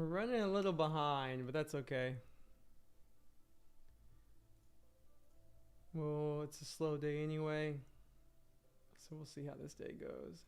We're running a little behind, but that's okay. Well, it's a slow day anyway, so we'll see how this day goes.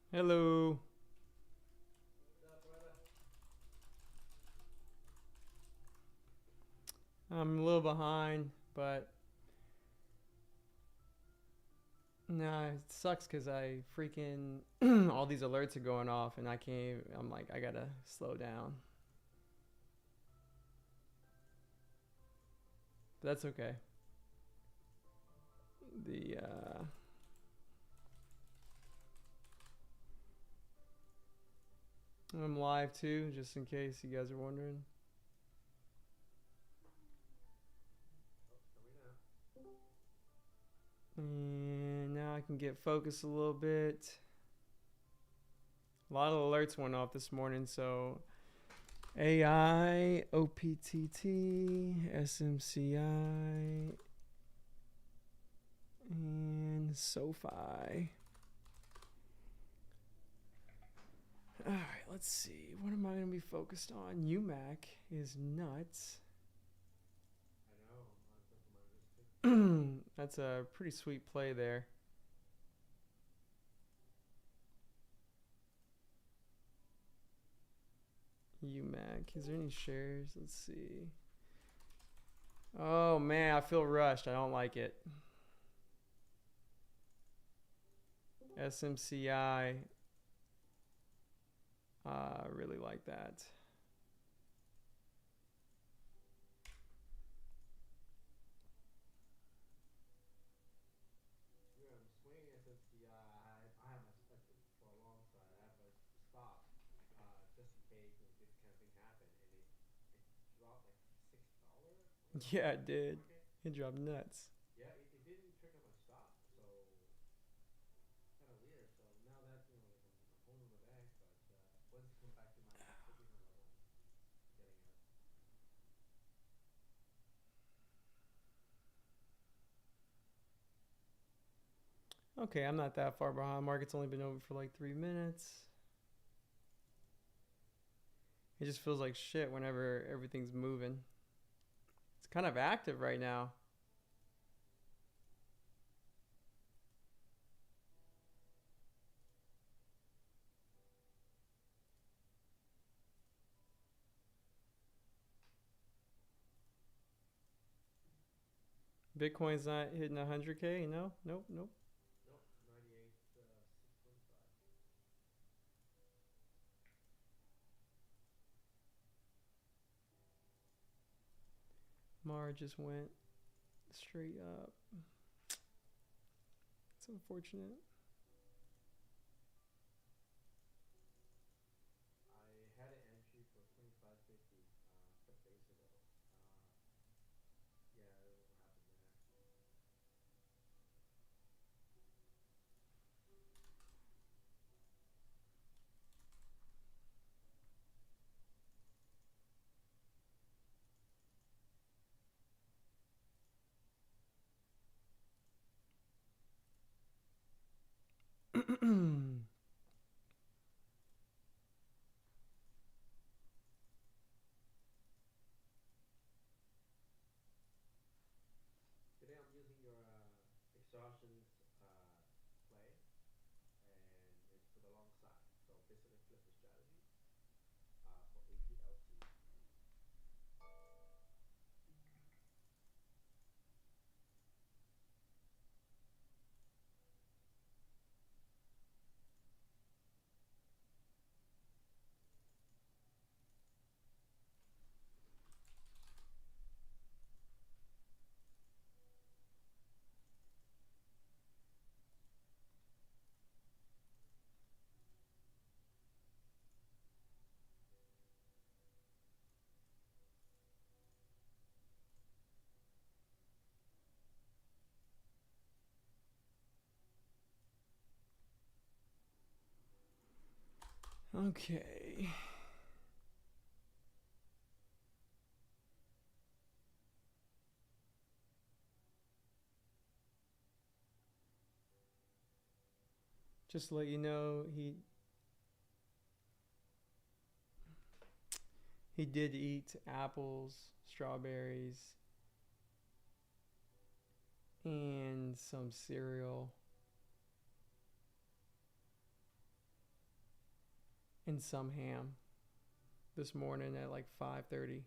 Hello. I'm a little behind, but nah, it sucks because I freaking all these alerts are going off and I can't. I'm like, I gotta slow down. But that's okay. The I'm live too, just in case you guys are wondering. And now I can get focused a little bit. A lot of alerts went off this morning, so AI, OPTT, SMCI, and SoFi. Alright, let's see. What am I going to be focused on? UMAC is nuts. That's a pretty sweet play there. UMAC. Is there any shares? Let's see. Oh man, I feel rushed. I don't like it. SMCI. Really like that. Yeah, it did. It dropped nuts. Okay, I'm not that far behind. Market's only been open for like 3 minutes. It just feels like shit whenever everything's moving. It's kind of active right now. Bitcoin's not hitting 100K. No, nope, nope. Mar just went straight up. It's unfortunate. Okay. Just to let you know, he did eat apples, strawberries, and some cereal and some ham this morning at like 5:30.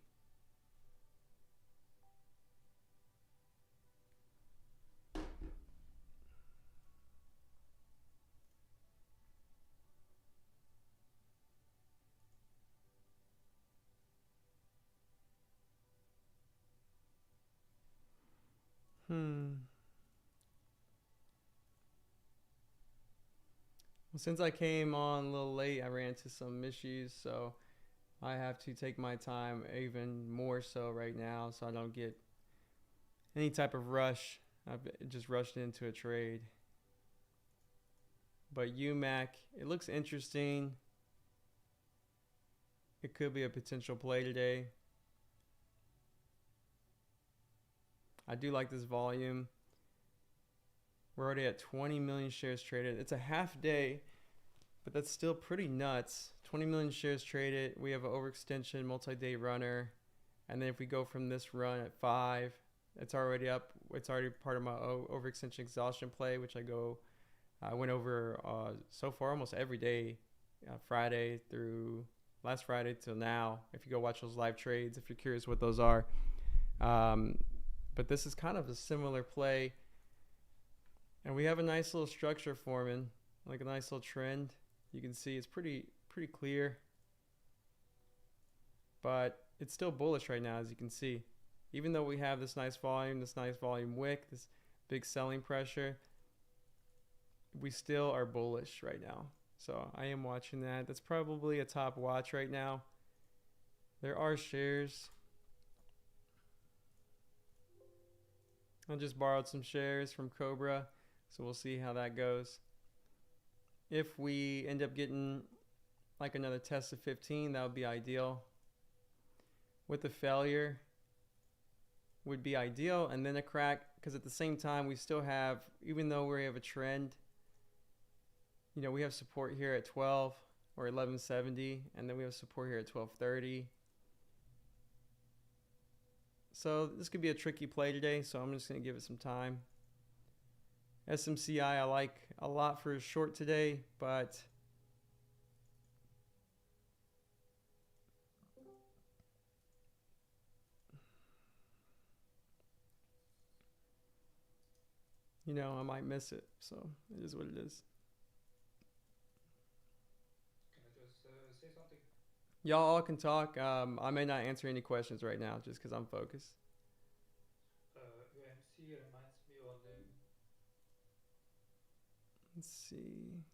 Hmm. Well, since I came on a little late, I ran into some issues, so I have to take my time even more so right now so I don't get any type of rush. I've just rushed into a trade. But UMAC, it looks interesting. It could be a potential play today. I do like this volume. We're already at 20 million shares traded. It's a half day, but that's still pretty nuts. 20 million shares traded. We have an overextension multi-day runner. And then if we go from this run at 5, it's already up. It's already part of my overextension exhaustion play, which I went over so far almost every day, Friday through last Friday till now. If you go watch those live trades, if you're curious what those are. But this is kind of a similar play. And we have a nice little structure forming, like a nice little trend. You can see it's pretty clear. But it's still bullish right now, as you can see. Even though we have this nice volume wick, this big selling pressure, we still are bullish right now. So I am watching that. That's probably a top watch right now. There are shares. I just borrowed some shares from Cobra, so we'll see how that goes. If we end up getting like another test of 15, that would be ideal. With a failure would be ideal, and then a crack, because at the same time we still have, even though we have a trend, you know, we have support here at 12 or 1170, and then we have support here at 1230. So this could be a tricky play today, so I'm just going to give it some time. SMCI I like a lot for a short today, but you know, I might miss it, so it is what it is. Can I just say something? Y'all all can talk. I may not answer any questions right now just because I'm focused. UMC reminds me of the. Let's see.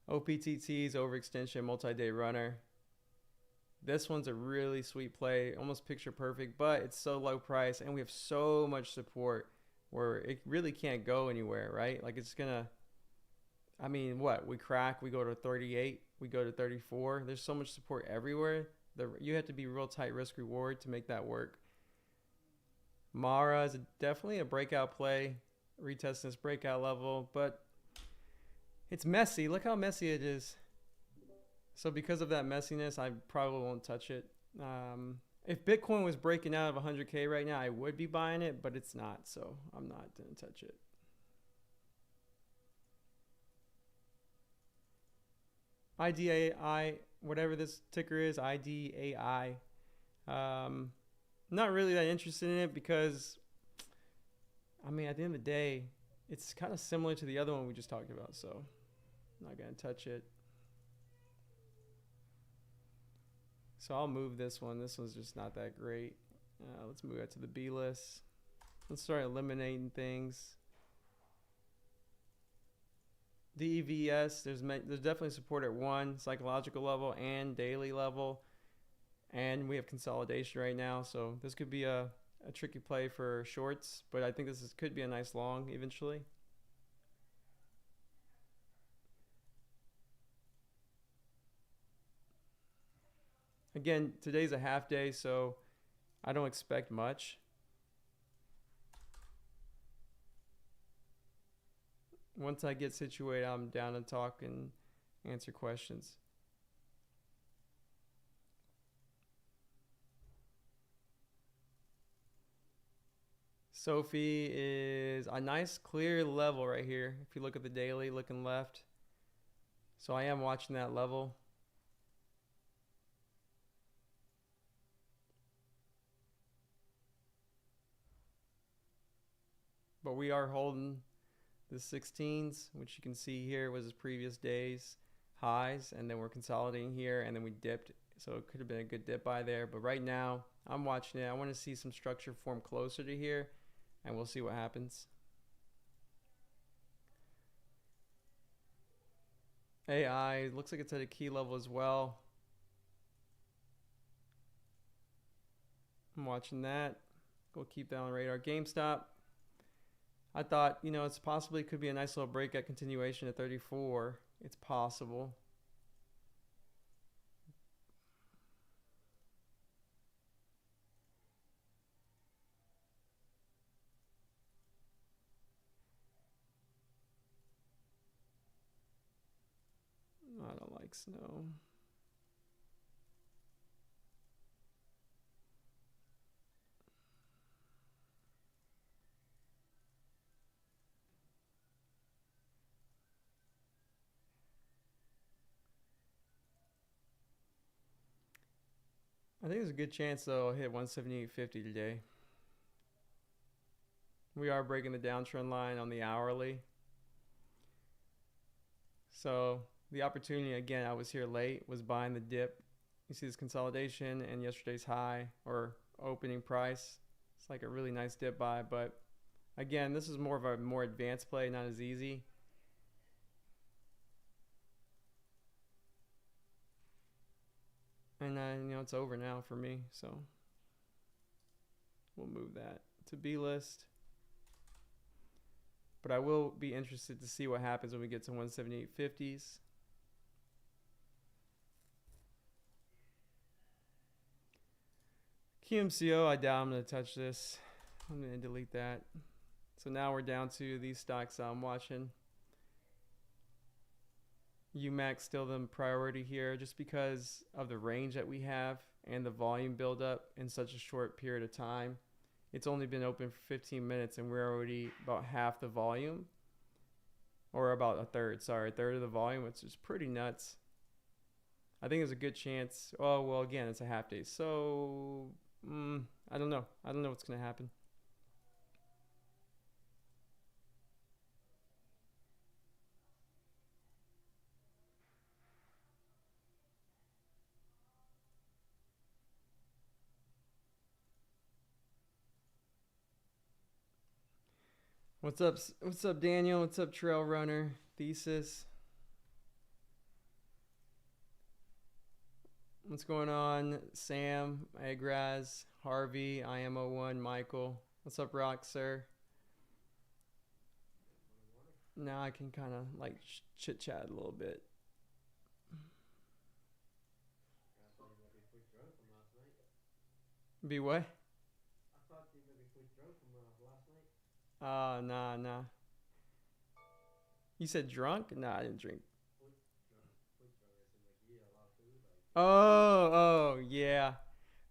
OPTT's overextension multi-day runner. This one's a really sweet play, almost picture perfect, but it's so low price and we have so much support where it really can't go anywhere, right? Like it's gonna, I mean, what? We crack, we go to 38, we go to 34. There's so much support everywhere. You have to be real tight risk reward to make that work. Mara is definitely a breakout play, retesting this breakout level, but it's messy. Look how messy it is. So because of that messiness, I probably won't touch it. If Bitcoin was breaking out of 100K right now, I would be buying it, but it's not, so I'm not going to touch it. IDAI, whatever this ticker is, IDAI. Not really that interested in it because, I mean, at the end of the day, it's kind of similar to the other one we just talked about, so I'm not going to touch it. So I'll move this one. This one's just not that great. Let's move that to the B list. Let's start eliminating things. DEVS, there's definitely support at 1 psychological level and daily level. And we have consolidation right now. So this could be a tricky play for shorts. But I think could be a nice long eventually. Again, today's a half day, so I don't expect much. Once I get situated, I'm down to talk and answer questions. Sophie is a nice clear level right here. If you look at the daily, looking left. So I am watching that level. But we are holding the 16s, which you can see here was the previous day's highs, and then we're consolidating here, and then we dipped. So it could have been a good dip by there. But right now, I'm watching it. I want to see some structure form closer to here, and we'll see what happens. AI looks like it's at a key level as well. I'm watching that. We'll keep that on the radar. GameStop. I thought, it's possibly could be a nice little break at continuation at 34. It's possible. I don't like snow. I think there's a good chance though I'll hit 178.50 today. We are breaking the downtrend line on the hourly. So the opportunity, again, I was here late, was buying the dip. You see this consolidation and yesterday's high or opening price. It's like a really nice dip buy, but again, this is more of a more advanced play, not as easy. And it's over now for me, so we'll move that to B list. But I will be interested to see what happens when we get to 178.50s. QMCO, I doubt I'm going to touch this. I'm going to delete that. So now we're down to these stocks I'm watching. UMAX still the priority here just because of the range that we have and the volume buildup in such a short period of time. It's only been open for 15 minutes and we're already about half the volume, or about a third of the volume, which is pretty nuts. I think there's a good chance. Oh, well, again, it's a half day. So, I don't know. I don't know what's going to happen. What's up? What's up, Daniel? What's up, Trail Runner? Thesis. What's going on? Sam, Agraz, Harvey, IMO1, Michael. What's up, Rock, sir? Now I can kind of like chit chat a little bit. Be what? I thought you maybe quit drunk from last night. Nah. You said drunk? Nah, I didn't drink. Quit drunk. It seemed like you eat a lot of food. Oh, yeah.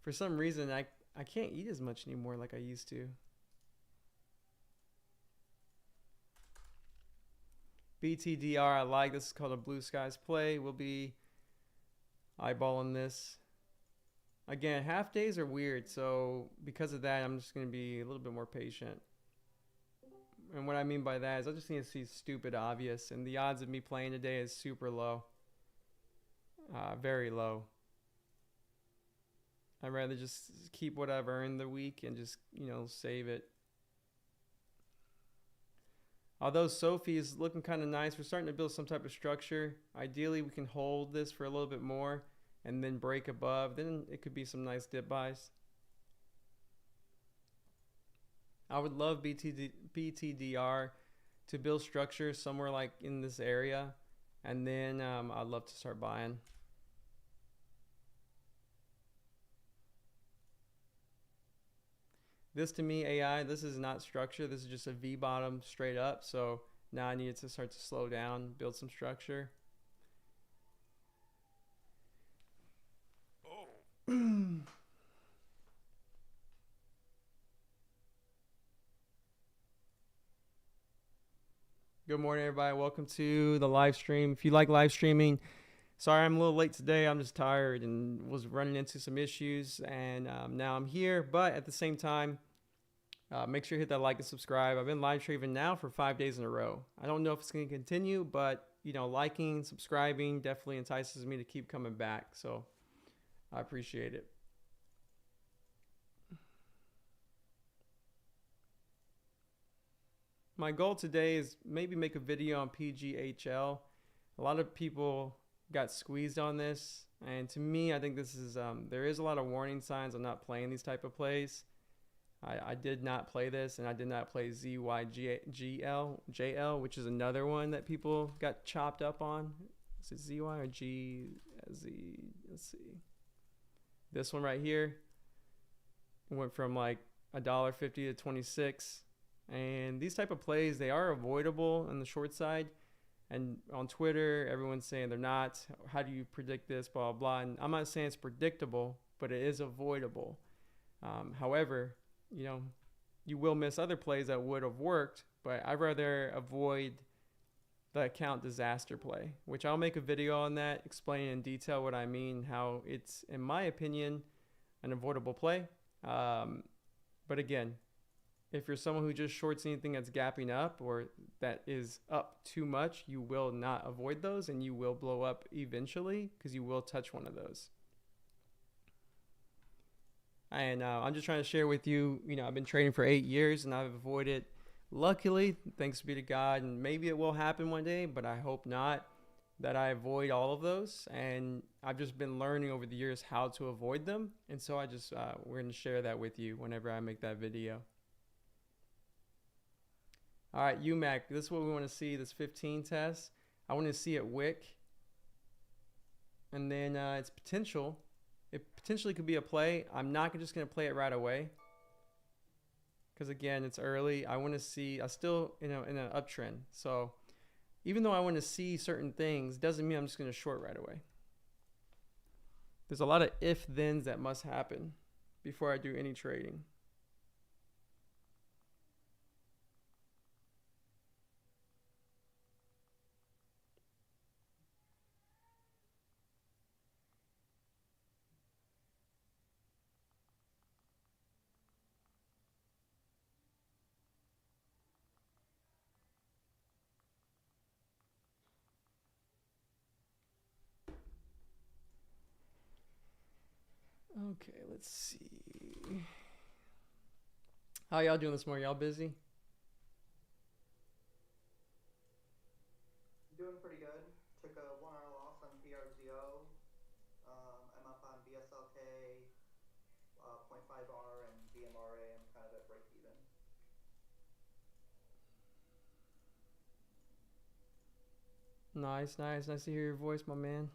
For some reason, I can't eat as much anymore like I used to. BTDR, I like. This is called a Blue Skies play. We'll be eyeballing this. Again, half days are weird, so because of that, I'm just going to be a little bit more patient. And what I mean by that is I just need to see stupid obvious, and the odds of me playing today is super low. Very low. I'd rather just keep what I've earned the week and just, save it. Although Sophie is looking kind of nice, we're starting to build some type of structure. Ideally, we can hold this for a little bit more and then break above. Then it could be some nice dip buys. I would love BTDR to build structure somewhere like in this area. And then I'd love to start buying. This to me, AI, this is not structure. This is just a V bottom straight up. So now I need to start to slow down, build some structure. Good morning, everybody. Welcome to the live stream. If you like live streaming, sorry I'm a little late today. I'm just tired and was running into some issues, and now I'm here. But at the same time, make sure you hit that like and subscribe. I've been live streaming now for 5 days in a row. I don't know if it's going to continue, but liking, subscribing definitely entices me to keep coming back. So I appreciate it. My goal today is maybe make a video on PGHL. A lot of people got squeezed on this, and to me, I think this is there is a lot of warning signs on not playing these type of plays. I did not play this, and I did not play ZYGL, which is another one that people got chopped up on. Is it ZY or GZ? Let's see. This one right here went from like $1.50 to 26. And these type of plays, they are avoidable on the short side. And on Twitter, everyone's saying they're not. How do you predict this? Blah, blah, blah. And I'm not saying it's predictable, but it is avoidable. However, you will miss other plays that would have worked, but I'd rather avoid the account disaster play, which I'll make a video on that, explaining in detail what I mean, how it's, in my opinion, an avoidable play. But again, if you're someone who just shorts anything that's gapping up or that is up too much, you will not avoid those, and you will blow up eventually because you will touch one of those. And I'm just trying to share with you, I've been trading for 8 years and I've avoided, luckily, thanks be to God, and maybe it will happen one day, but I hope not, that I avoid all of those. And I've just been learning over the years how to avoid them. And so we're going to share that with you whenever I make that video. All right, UMAC, this is what we want to see, this 15 test. I want to see it wick. And then its potential. It potentially could be a play. I'm not just going to play it right away. Because again, it's early. I want to see, I still in an uptrend. So even though I want to see certain things, doesn't mean I'm just going to short right away. There's a lot of if-thens that must happen before I do any trading. Okay, let's see. How y'all doing this morning? Y'all busy? Doing pretty good. Took a 1 hour loss on PRZO. I'm up on BSLK, 0.5R, and BMRA. I'm kind of at break even. Nice to hear your voice, my man.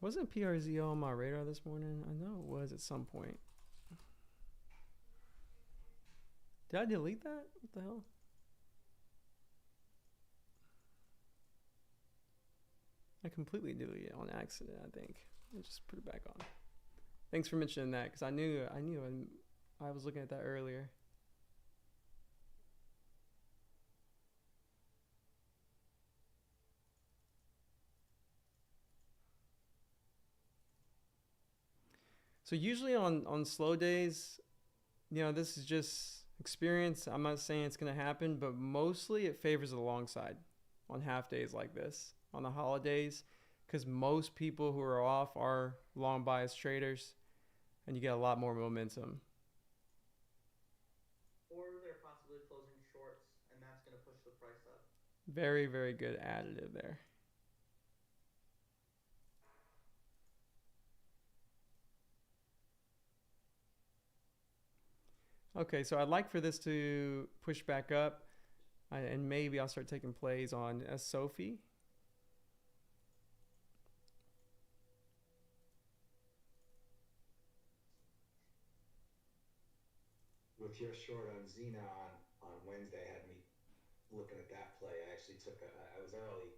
Wasn't PRZO on my radar this morning? I know it was at some point. Did I delete that? What the hell? I completely deleted it on accident, I think. Let's just put it back on. Thanks for mentioning that, because I knew I was looking at that earlier. So usually on slow days, this is just experience. I'm not saying it's going to happen, but mostly it favors the long side on half days like this, on the holidays, because most people who are off are long bias traders, and you get a lot more momentum. Or they're possibly closing shorts, and that's going to push the price up. Very, very good additive there. Okay, so I'd like for this to push back up, and maybe I'll start taking plays on Sophie. With your short on Xena on Wednesday had me looking at that play. I actually I was early.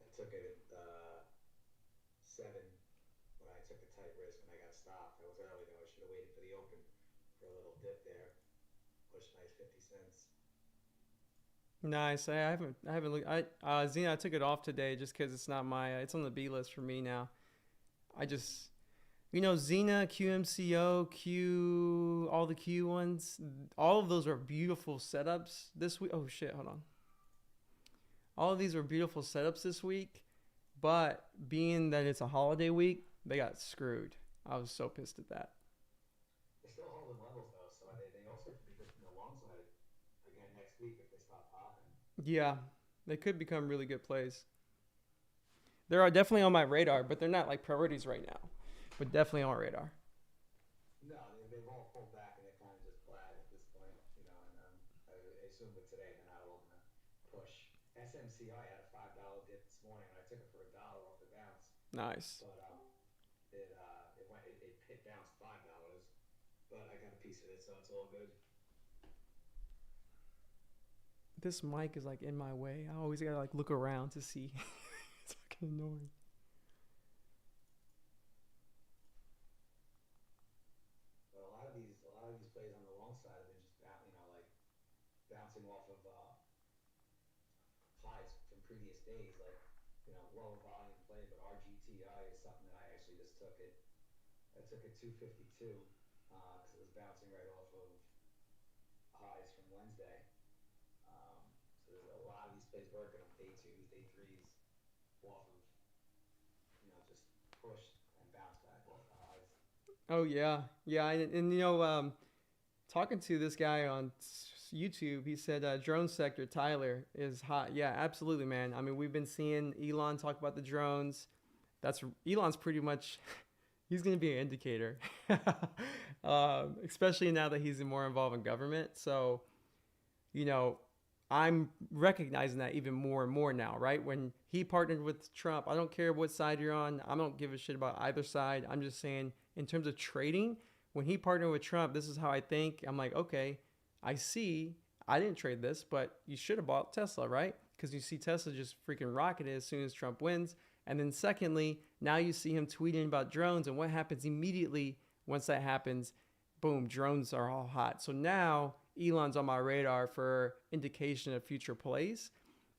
I took it at 7 when I took the tight risk and I got stopped. I was early though. I should have waited for the open for a little dip there. Pushed nice 50 cents. Nice. I haven't looked. Xena, I took it off today just because it's not my. It's on the B list for me now. I just, Xena, QMCO, Q, all the Q ones. All of those are beautiful setups this week. Oh shit! Hold on. All of these were beautiful setups this week, but being that it's a holiday week, they got screwed. I was so pissed at that. They're still holding levels though, so they also could be good from the long side again next week if they stop popping. Yeah, they could become really good plays. They are definitely on my radar, but they're not like priorities right now. But definitely on radar. No, they've all pulled back and they're kind of just flat at this point, And I assume with today they're not all gonna push. SMCI had a $5 dip this morning, and I took it for $1 off the bounce. Nice. But it bounced $5, but I got a piece of it, so it's all good. This mic is like in my way. I always gotta like look around to see. It's fucking annoying. But a lot of these plays on the long side have been just like bouncing off of highs from previous days, like lower volume play. But RGTI is something that I actually just took it. I took it 252 because it was bouncing right off of highs from Wednesday. So there's a lot of these plays working on day twos, day threes, off of just pushed and bounced back off the highs. Oh yeah, yeah, and talking to this guy on YouTube, he said drone sector Tyler is hot. Yeah, absolutely, man. I mean, we've been seeing Elon talk about the drones. That's Elon's pretty much he's going to be an indicator, especially now that he's more involved in government. So, I'm recognizing that even more and more now, right? When he partnered with Trump, I don't care what side you're on. I don't give a shit about either side. I'm just saying, in terms of trading, when he partnered with Trump, this is how I think. I'm like, okay, I see. I didn't trade this, but you should have bought Tesla, right? Because you see Tesla just freaking rocketed as soon as Trump wins. And then secondly, now you see him tweeting about drones, and what happens immediately once that happens? Boom, drones are all hot. So now Elon's on my radar for indication of future plays.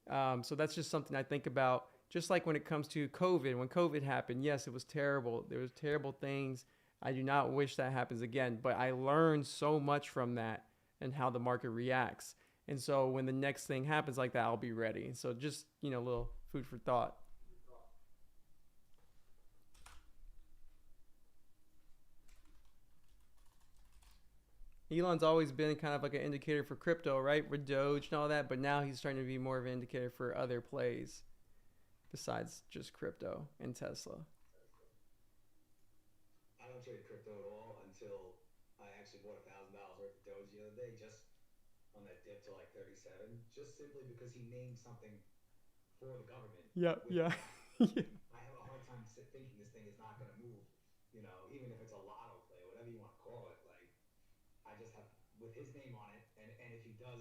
So that's just something I think about. Just like when it comes to COVID, when COVID happened, yes, it was terrible. There was terrible things. I do not wish that happens again, but I learned so much from that and how the market reacts. And so when the next thing happens like that, I'll be ready. So just, a little food for thought. Elon's always been kind of like an indicator for crypto, right? With Doge and all that, but now he's starting to be more of an indicator for other plays besides just crypto and Tesla. I don't trade crypto at all until I actually bought $1,000 worth of Doge the other day, just on that dip to like 37, just simply because he named something for the government. Yeah, yeah. I have a hard time thinking this thing is not going to move, even if it's a lotto play, whatever you want to call it. Like, I just have, with his name on it, and if he does,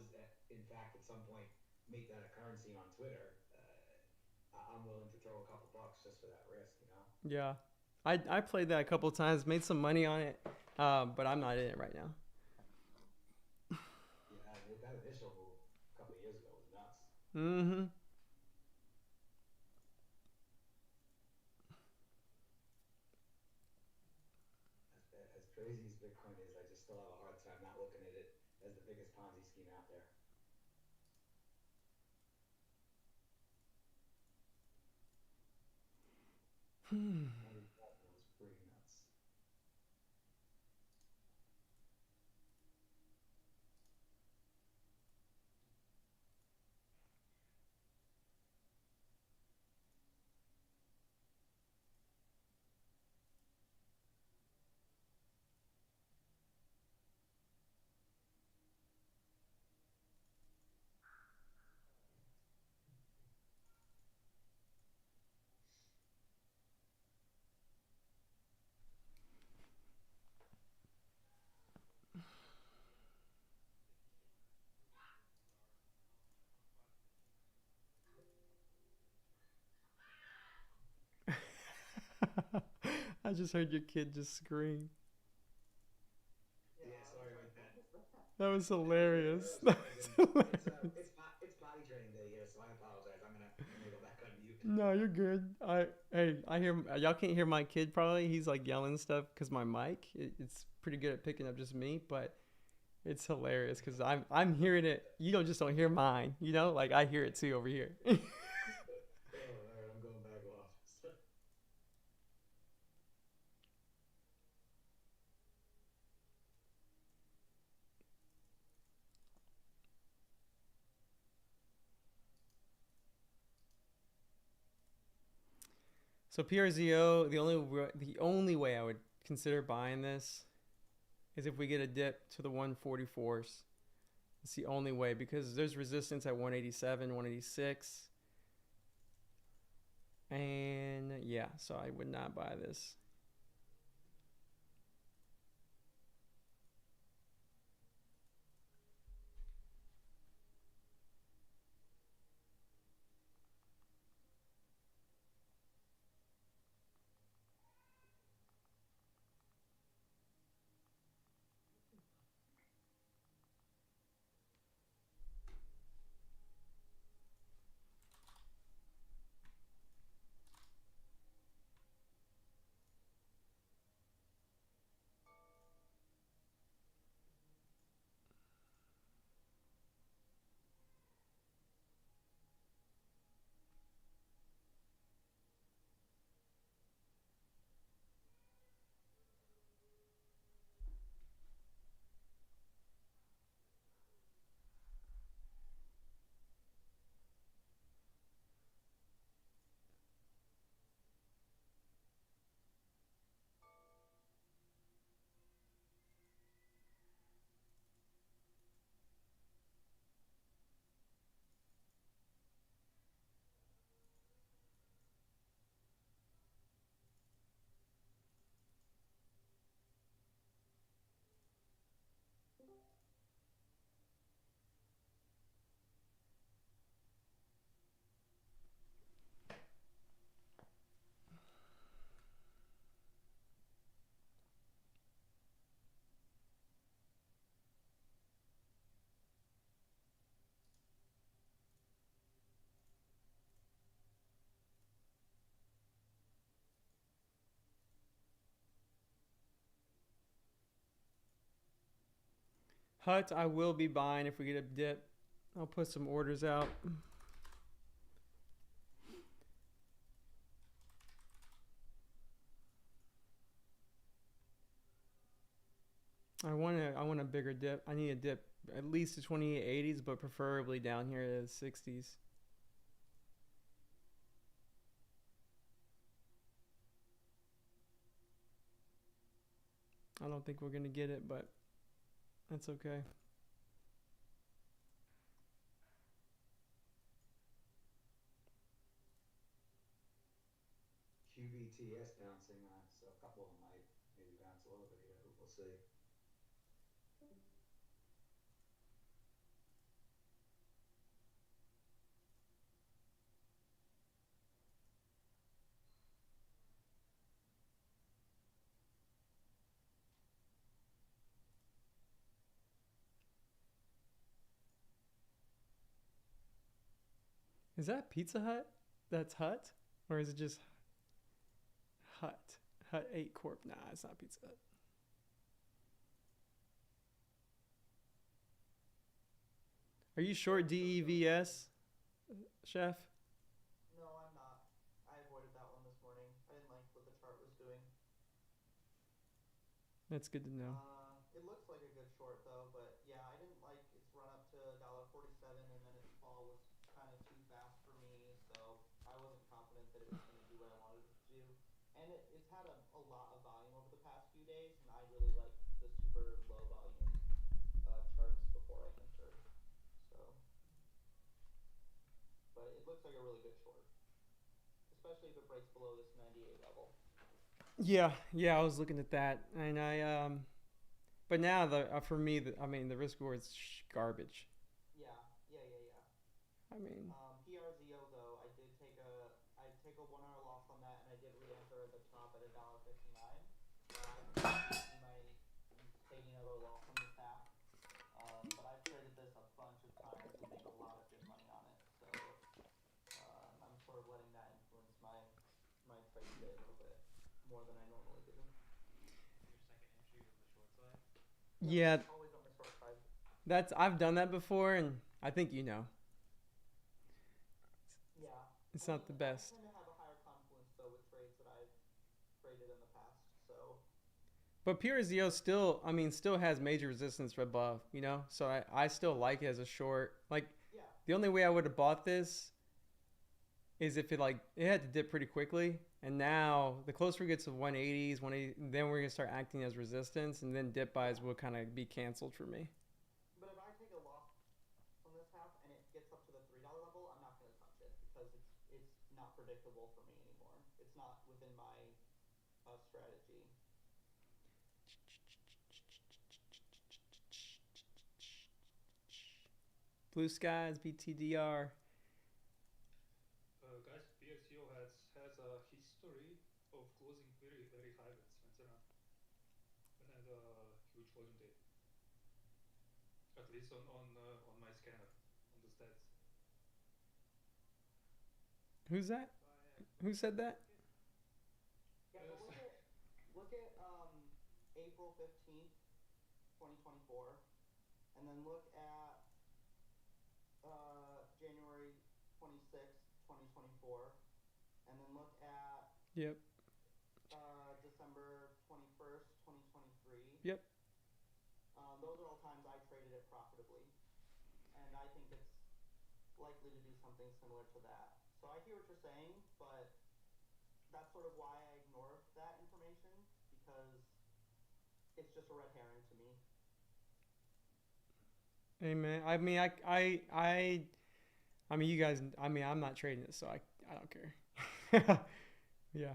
in fact, at some point, make that a currency on Twitter, I'm willing to throw a couple bucks just for that risk. Yeah. I played that a couple of times, made some money on it, but I'm not in it right now. Yeah, that initial move a couple of years ago was nuts. Mm-hmm. As crazy as Bitcoin is, I just still have a hard time not looking at it as the biggest Ponzi scheme out there. That was pretty nuts. I just heard your kid just scream. Yeah, Yeah, I was sorry just about like, that. what was that? That was No, you're good. I hilarious. was That thinking was it's hilarious. it's potty training day here, so I apologize. I'm gonna go back on mute. No, you're good. I hear y'all can't hear my kid probably. He's like yelling stuff because my mic it's pretty good at picking up just me, but it's hilarious because I'm hearing it. You don't just don't hear mine. You know, like I hear it too over here. Oh, all right, I'm going back off. So PRZO, the only way I would consider buying this is if we get a dip to the 144s. It's the only way because there's resistance at 187, 186. And yeah, so I would not buy this. Hut, I will be buying if we get a dip. I'll put some orders out. I want a bigger dip. I need a dip at least to 2880s, but preferably down here to the 60s. I don't think we're gonna get it, but that's okay. QBTS bouncing, so a couple of them might maybe bounce a little bit here. We'll see. Is that Pizza Hut? That's Hut? Or is it just Hut? Hut 8 Corp. Nah, it's not Pizza Hut. Are you short DEVS, Chef? No, I'm not. I avoided that one this morning. I didn't like what the chart was doing. That's good to know. It looks like a good short though, but yeah, I didn't like its run up to $1.47 and then its fall was kind of too fast for me, so I wasn't confident that it was going to do what I wanted it to do. And it's had a lot of volume over the past few days, and I really like the super low volume charts before I enter. So, but it looks like a really good short, especially if it breaks below this 98 level. Yeah, I was looking at that, and but now for me, the risk reward is garbage. Yeah. I mean, PRZO though, I take a 1 hour loss on that, and I did re-enter at the top you might be taking a little loss on this half. But I've traded this a bunch of times and made a lot of good money on it. So I'm sort of letting that influence my trade today a little bit more than I normally do. Your second entry was the short side. Yep, Yeah, always on the short side. I've done that before, and I think you know Yeah, it's I not mean, the I best. tend to have a higher confluence though with trades that I've traded in the past. So But Pure Zio still, I mean, still has major resistance above, you know. So I still like it as a short. Like yeah, the only way I would have bought this is if it had to dip pretty quickly, and now the closer it gets to 180s, 180, then we're gonna start acting as resistance, and then dip buys yeah. will kind of be canceled for me. But if I take a loss on this half and it gets up to the $3 level, I'm not going to touch it because it's not predictable for me anymore. It's not within my strategy. Blue skies, BTDR. Guys, PSU has a history of closing very high when it's a huge volume day. At least on my scanner, on the stats. Who's that? So I Who said that? look it. Yeah, but look at April 15th, 2024, and then look at January 26th, 2024, and then look at Yep. December 21st, 2023. Yep. Those are all times I traded it profitably, and I think it's likely to do something similar to that. So I hear what you're saying, but that's sort of why I ignore that information because it's just a red herring to me. Hey man, I mean, I mean, you guys. I mean, I'm not trading it, so I don't care. Yeah,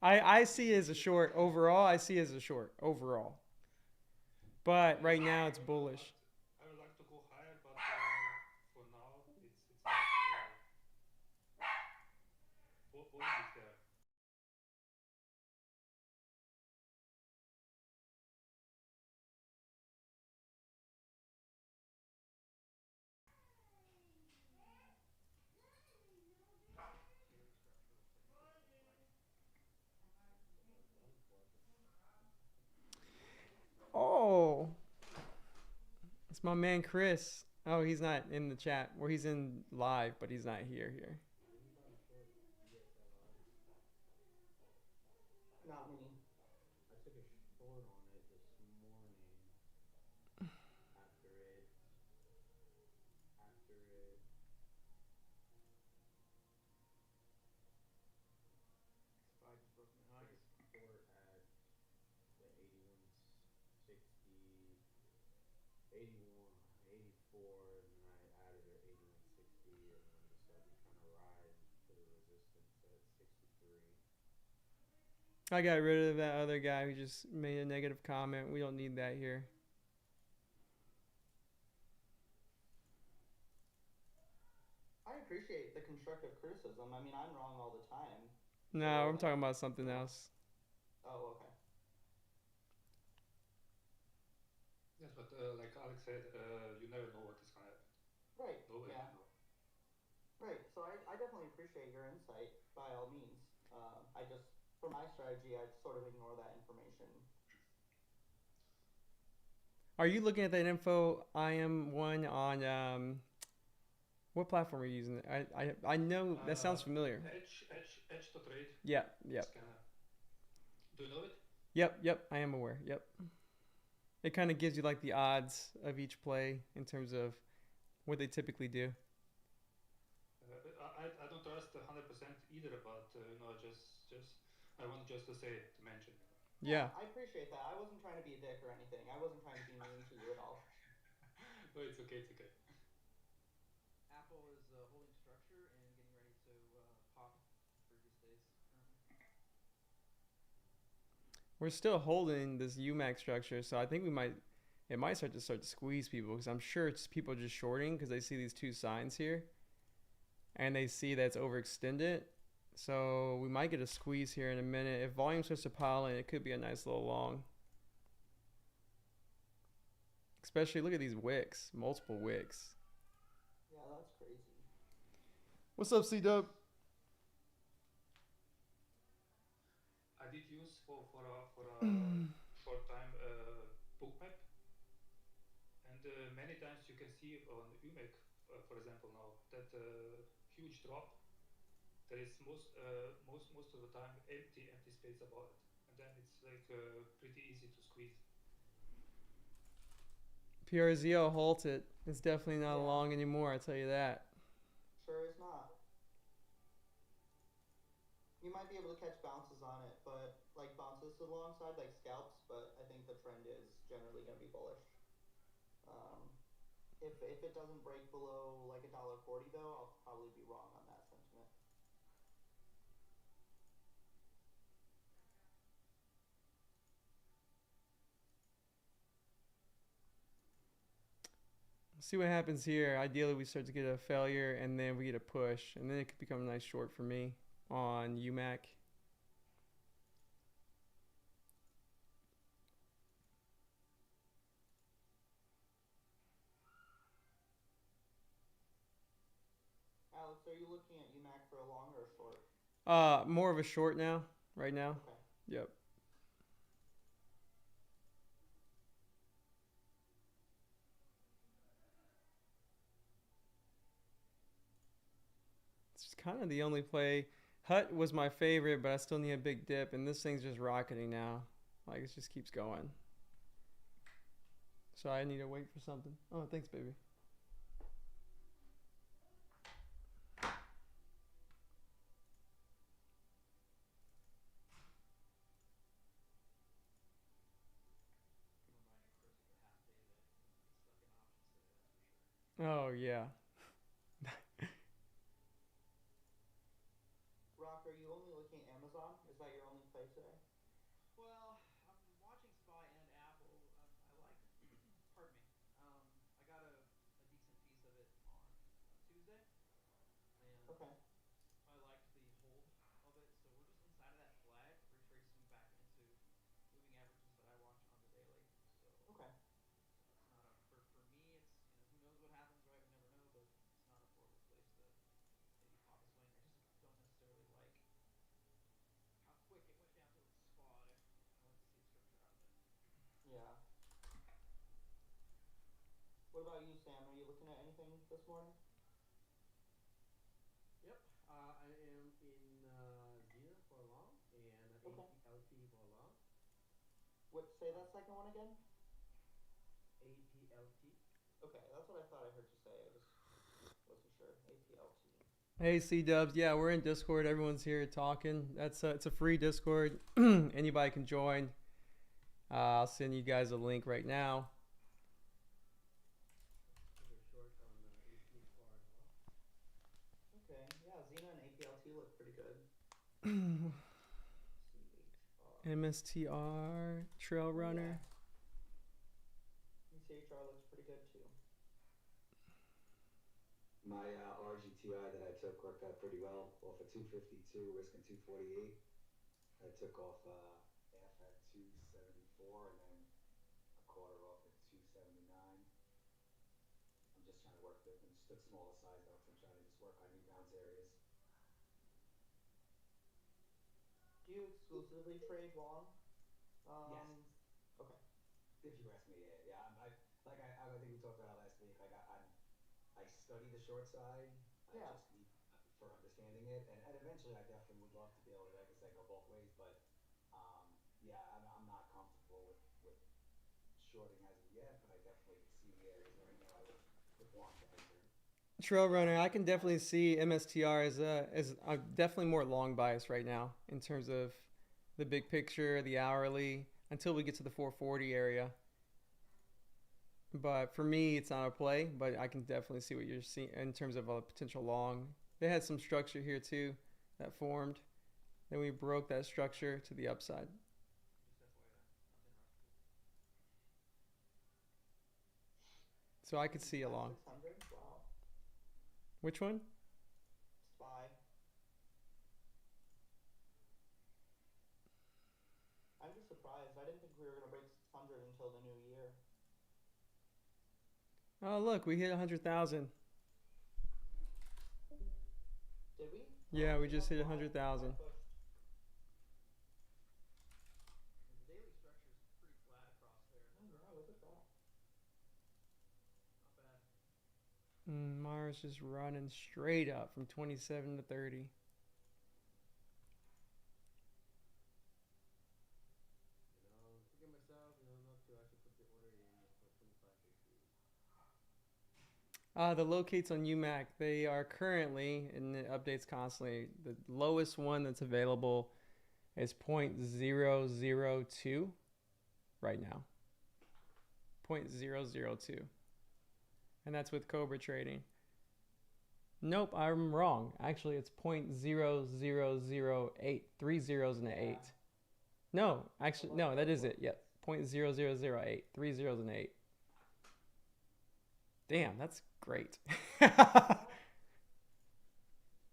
I see it as a short overall. I see it as a short overall, but right now it's bullish. I would like to go higher, but for now it's like volume is there. Here, structure looks like it's getting sliced. Oh, it's my man Chris. Oh, he's not in the chat, or he's in live, but he's not here. Here. Anybody short ESLI? Not me. I took a short on it this morning after it after it SPY just broke new took highs. a short at the 8160 81 84, and then I added an 8160, and then decided to kind of ride to the resistance at 63. I got rid of that other guy who just made a negative comment. We don't need that here. I appreciate the constructive criticism. I mean, I'm wrong all the time. No, So I'm talking about something else. Oh, okay. Yes, but like Alex said, you never know what is gonna happen. Right. Nobody Yeah. can know. Right. So I definitely appreciate your insight by all means. I just, for my strategy, I sort of ignore that information. Are you looking at that info? I am one on what platform are you using? I know that sounds familiar. Edge to trade Yeah, yep, scanner. Do you know it? yep. I am aware. Yep. It kind of gives you like the odds of each play in terms of what they typically do. I don't trust 100% either, but just I want just to say to mention. Yeah. I appreciate that. I wasn't trying to be a dick or anything. I wasn't trying to be mean to you at all. No, it's okay. It's okay. Apple is holding structure and getting ready to pop previous days currently. We're still holding this UMAX structure, so I think it might start to squeeze people because I'm sure it's people just shorting because they see these two signs here, and they see that it's overextended. So we might get a squeeze here in a minute. If volume starts to pile in, it could be a nice little long. Especially look at these wicks, multiple wicks. Yeah, that's crazy. What's up, C Dub? I did use for a short time book map, and many times you can see on UMake, for example, now that huge drop. There is most of the time empty space above it, and then it's like pretty easy to squeeze. PRZO halted. It's definitely not Yeah, long anymore. I tell you that. sure is not. You might be able to catch bounces on it, but like bounces alongside like scalps. But I think the trend is generally going to be bullish. Um, if it doesn't break below like $1.40 though, I'll probably be wrong on that sentiment. See what happens here. Ideally, we start to get a failure and then we get a push, and then it could become a nice short for me on UMAC. Alex, are you looking at UMAC for a long or a short? More of a short now. Right now. Okay. Yep. It's kind of the only play. Hut was my favorite, but I still need a big dip, and this thing's just rocketing now. Like it just keeps going. So I need to wait for something. Oh, thanks, baby. Oh yeah. Rock, are you only looking at Amazon? Is that your only play today? Well, I'm watching SPY and Apple. I like, pardon me. I got a decent piece of it on Tuesday, and Okay. I liked the hold of it. So we're just inside of that flag, retracing back into moving averages that I watch on the daily. So Okay. it's not a for me. It's who knows what happens, right? We never know, but it's not a horrible place to maybe pop a swing. I just don't necessarily like how quick it went down to its spot. I like to see a structure out of it. Yeah. What about you, Sam? Are you looking at anything this morning? Yep, I am in Xena for long and Okay. APLT for long. What? Say Uh, that second one again. APLT. Okay, that's what I thought I heard you say. I just wasn't sure. APLT. Hey, C Dubs. Yeah, we're in Discord. Everyone's here talking. It's a free Discord. Anybody can join. I'll send you guys a link right now. Took a short on APHR as well. Okay. Yeah, Xena and APLT look pretty good. CHR. MSTR Trail Runner. Yeah. CHR looks pretty good too. My RGTI that I took worked out pretty well. Off a 252, risking 248. I took off half at 274 and then a quarter off at 279. I'm just trying to work the smaller size though, because I'm trying to just work on new bounce areas. Do you exclusively trade long? Yes. Okay. If you ask me, yeah. I think we talked about it last week. I study the short side. I Yeah. just need for understanding it, and eventually I definitely would love to be able to, like I said, go both ways. But yeah, I'm not comfortable with shorting as of yet. But I definitely could see the areas where I know I would want to enter. Trail Runner. I can definitely see MSTR as definitely more long bias right now in terms of the big picture, the hourly, until we get to the 440 area. But for me, it's not a play, but I can definitely see what you're seeing in terms of a potential long. They had some structure here too that formed. Then we broke that structure to the upside. Just FYI, I was interested. So I could see a long. 600? Wow. Which one? SPY. I'm just surprised. I didn't think we were going to break 600 until the new year. Oh, look, we hit 100,000. Did we? Yeah, Oh, we just that's hit why. I 100,000. pushed. And the daily structure is pretty flat across there. Oh yeah, look at that. Not bad. Mars just running straight up from 27 to 30. Forget myself, not to actually put the order in for 2550. The locates on UMAC, they are currently, and it updates constantly, the lowest one that's available is 0.002 right now. 0.002. And that's with Cobra trading. Nope, I'm wrong. Actually, it's 0.0008. 3 zeros and an 8. No, actually, no, that is it. Yep. 0.0008. 3 zeros and an 8. Damn, that's great.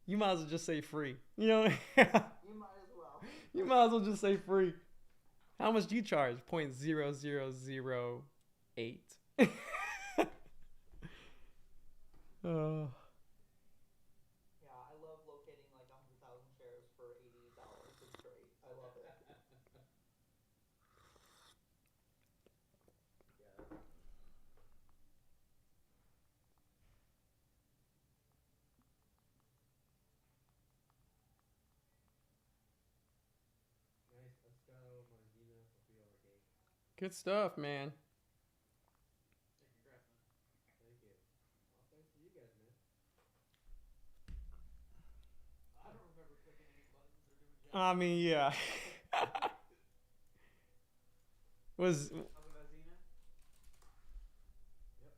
You might as well just say free. You know? You might as well. You might as well just say free. How much do you charge? 0.0008. Oh. Yeah, I love locating like 100,000 shares for $80. It's great. I love it. Yeah, that's nice. Nice Escado Marzina for 3-hour day. Good stuff, man. Hey, congrats, man. Thank you. All thanks to you guys, man. I don't remember clicking any buttons or doing jack. I mean, yeah. Was Talk about Xena? Yep.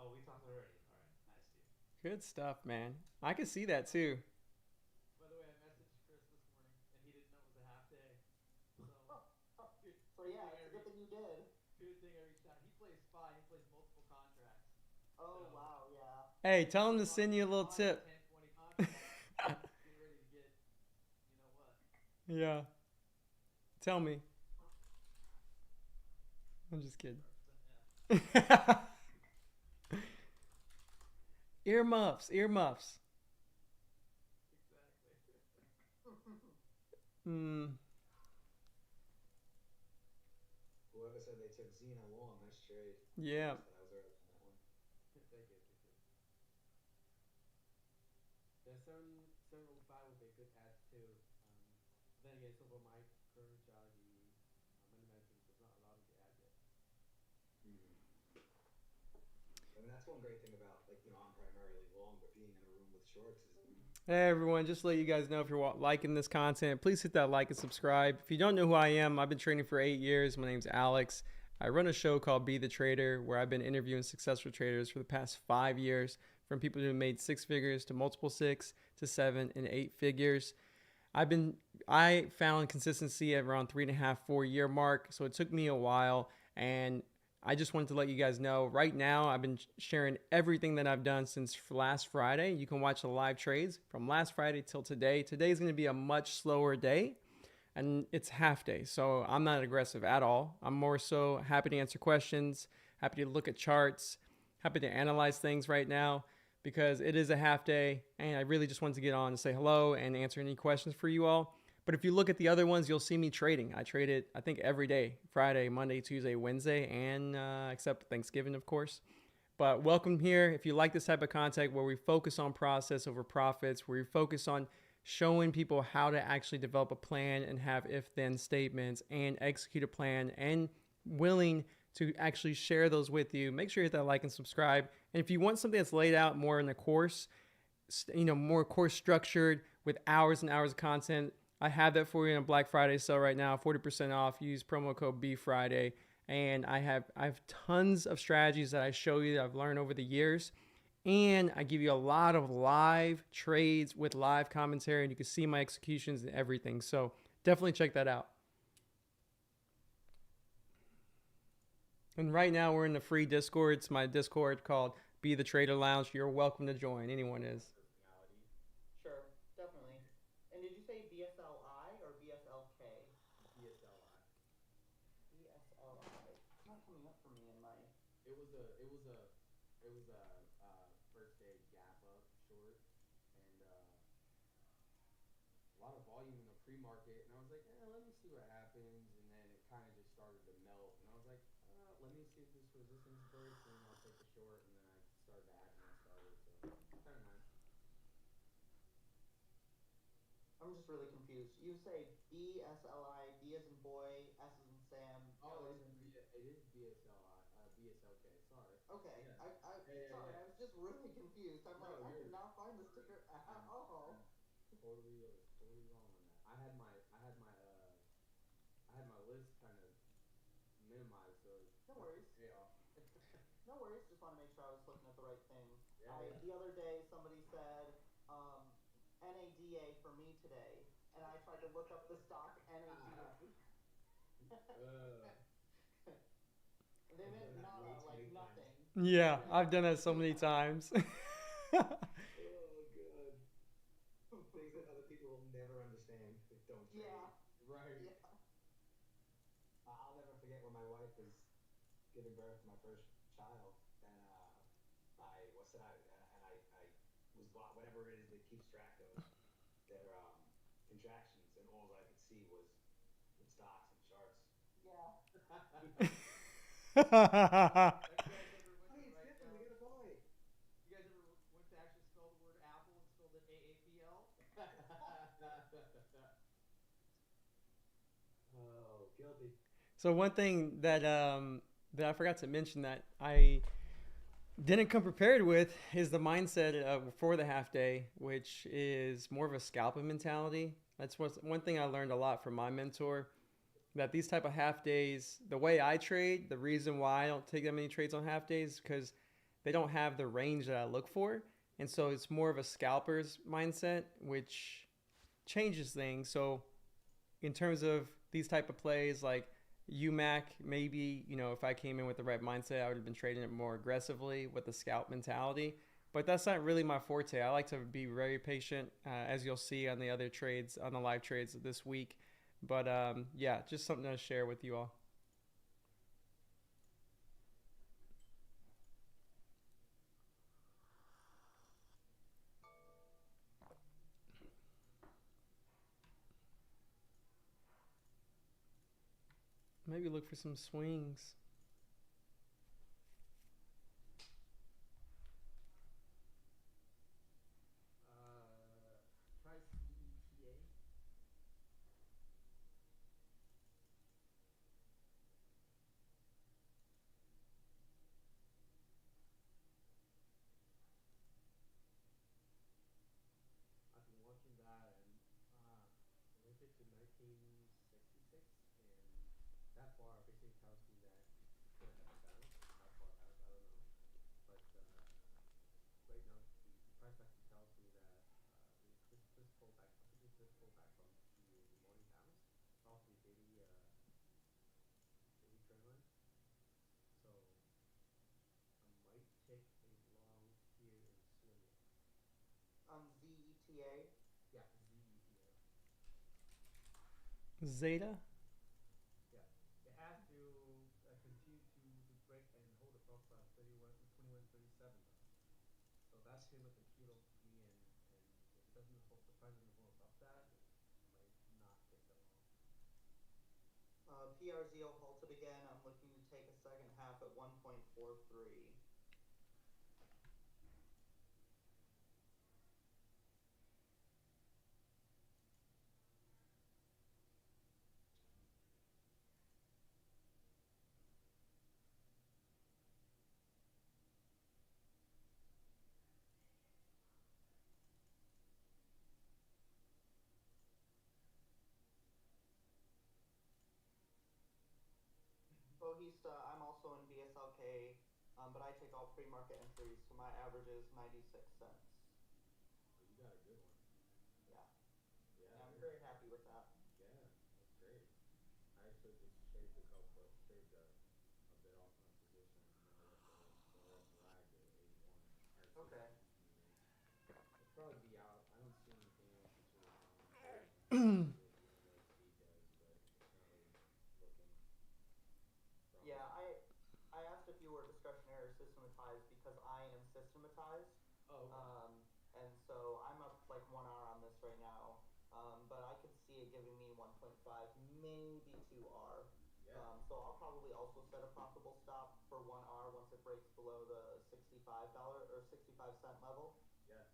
Oh, we talked already. All right, nice, dude. good stuff, man. I could see that too. By the way, I messaged Chris this morning, and he didn't know it was a half day. So, So yeah, it's a good thing you did. good thing I reached out. He plays Spy. He plays multiple contracts. Oh So- wow, yeah. Hey, tell him to send you a little tip. 10, 20 contracts. Get ready to get, you know what? Yeah. Tell me. I'm just kidding. 100%, yeah. Earmuffs, earmuffs. Exactly. Mm, Whoever said they took Xena long, nice trade. yeah. I was early on that one. Thank you. There's 705 would be good ads too. Then again, so for my current strategy, money management does not allow me to add yet. I mean, that's one great thing about, like, I'm primarily long, but being in a room with shorts is. Hey everyone, just to let you guys know, if you're liking this content, please hit that like and subscribe. If you don't know who I am, I've been trading for 8 years. My name's Alex. I run a show called Be the Trader, where I've been interviewing successful traders for the past 5 years, from people who made 6 figures to multiple 6 to 7 and 8 figures. I found consistency at around 3.5, 4 year mark. So it took me a while, and I just wanted to let you guys know right now I've been sharing everything that I've done since last Friday. You can watch the live trades from last Friday till today. Today's going to be a much slower day, and it's half day. So I'm not aggressive at all. I'm more so happy to answer questions, happy to look at charts, happy to analyze things right now, because it is a half day, and I really just wanted to get on and say hello and answer any questions for you all. But if you look at the other ones, you'll see me trading. I trade it, I think, every day: Friday, Monday, Tuesday, Wednesday, and except Thanksgiving, of course. But welcome here. If you like this type of content where we focus on process over profits, where we focus on showing people how to actually develop a plan and have if-then statements and execute a plan, and willing to actually share those with you, make sure you hit that like and subscribe. And if you want something that's laid out more in the course, more course structured with hours and hours of content, I have that for you on Black Friday sale right now, 40% off. Use promo code BFriday. And I have tons of strategies that I show you that I've learned over the years. And I give you a lot of live trades with live commentary, and you can see my executions and everything. So definitely check that out. And right now we're in the free Discord. It's my Discord called Be the Trader Lounge. You're welcome to join. Anyone is. Personality. Sure, definitely. And did you say BSLI or BSLK? DSLI. BSLI. It's not coming up for me in my. It was a it was a first day gap up short, and a lot of volume in the pre-market, and I was like, let me see what happens, and then it kind of just started to melt, and I was like, let me see if this resistance breaks, and then I'll take a short, and then I started to add more starters, so kind of nice. I'm just really confused. You say BSLI, B as in boy, S as in Sam, Oh, L it as is in. it is BSLI, BSLK. Sorry. Okay, Yeah. I Yeah, yeah, sorry, yeah. I was just really confused. I'm like, No, I you're. cannot find this You're ticker at I'm. all. I'm totally. I was totally wrong on that. I had my list kind of minimized, so it No took the worries. K off. No worries. Just want to make sure I was looking at the right thing. Yeah, I yeah. the other day somebody said NADA for me today, and I tried to look up the stock NADA. uh, They I've meant done that way nada, too like many times. nothing. Yeah, yeah. I've done that so many Yeah. times. Oh god. Things that other people will never understand that don't trade. Yeah. Right. Yeah. I'll never forget when my wife was giving birth to my first child, and I what's that? And I was whatever it is that keeps track of their contractions, and all I could see was the stocks and charts. Yeah. Have you guys ever went to Honey, it's write different. We down? got a boy. You guys ever went to actually spell the word apple and spelled it AAPL? Oh, guilty. So one thing that I forgot to mention that I didn't come prepared with is the mindset for the half day, which is more of a scalping mentality. That's one thing I learned a lot from my mentor. That these type of half days, the way I trade, the reason why I don't take that many trades on half days, because they don't have the range that I look for, and so it's more of a scalper's mindset, which changes things. So in terms of these type of plays like UMAC, maybe, if I came in with the right mindset, I would have been trading it more aggressively with the scout mentality. But that's not really my forte. I like to be very patient, as you'll see on the other trades, on the live trades this week. But yeah, just something to share with you all. Maybe look for some swings. Try CETA. I've been watching that, and it went to 1966, and that bar basically tells me that it could have a bounce. How far out, I don't know, but right now the price action tells me that this pullback, I think this pullback from the morning bounce off the daily trend line. So I might take a long here and swing it. ZETA. Yeah, ZETA. Zeta? Yeah, it has to continue to break and hold above 31, 21.37 though. So that's pretty much a kilo for me. And if it doesn't hold, the price doesn't hold above that, then I might not take the long. PRZO halted again. I'm looking to take a second half at 1.43. Bohista, I'm also in BSLK, but I take all pre-market entries, so my average is 96 cents. Oh, you got a good one. Yeah, Yeah, yeah, I'm you're. very happy with that. Yeah, that's great. I actually just shaved a bit off my position, and then I let the red flag go to 81 or to Okay. 90 even. I'll probably be out. I don't see anything else that's really calling for me. Maybe see what the MACD does, but it's not really looking Yeah, promising. I asked if you were discretionary or systematized because I systematized. Oh, okay. And so I'm up like 1 hour on this right now. But I could see it giving me 1.5, maybe 2R. Yeah. So I'll probably also set a profitable stop for 1R once it breaks below the $65 or 65 cent level. Yeah.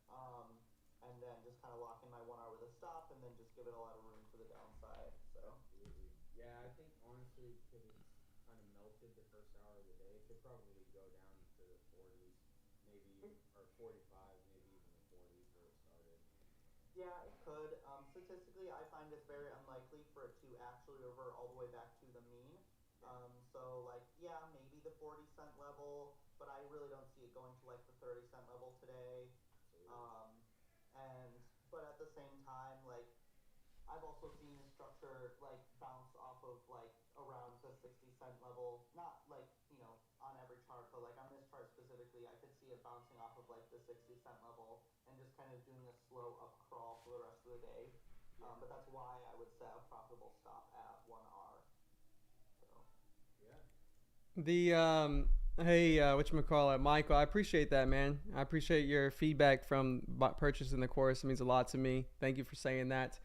And then just kind of lock in my 1R with a stop, and then just give it a lot of room for the downside. So Absolutely. Yeah, I think honestly, because it's kind of melted the first hour of the day, it could probably go down to the 40s, maybe even, or 45, maybe even the 40s where it started. yeah, it could. Statistically, I find it's very unlikely for it to actually revert all the way back to the mean. Yeah. So like, yeah, maybe the 40 cent level, but I really don't see it going to like the 30 cent level today. Absolutely. And but at the same time, like I've also seen the structure like bounce off of like around the 60 cent level. Not like, on every chart, but like on this chart specifically, I could see it bouncing off of like the 60 cent level and just kind of doing a slow up crawl for the rest of the day. Yeah. But that's why I would set a profitable stop at 1R. So Yeah. The hey, whatchamacallit, Michael, I appreciate that, man. I appreciate your feedback from purchasing the course. It means a lot to me. Thank you for saying that.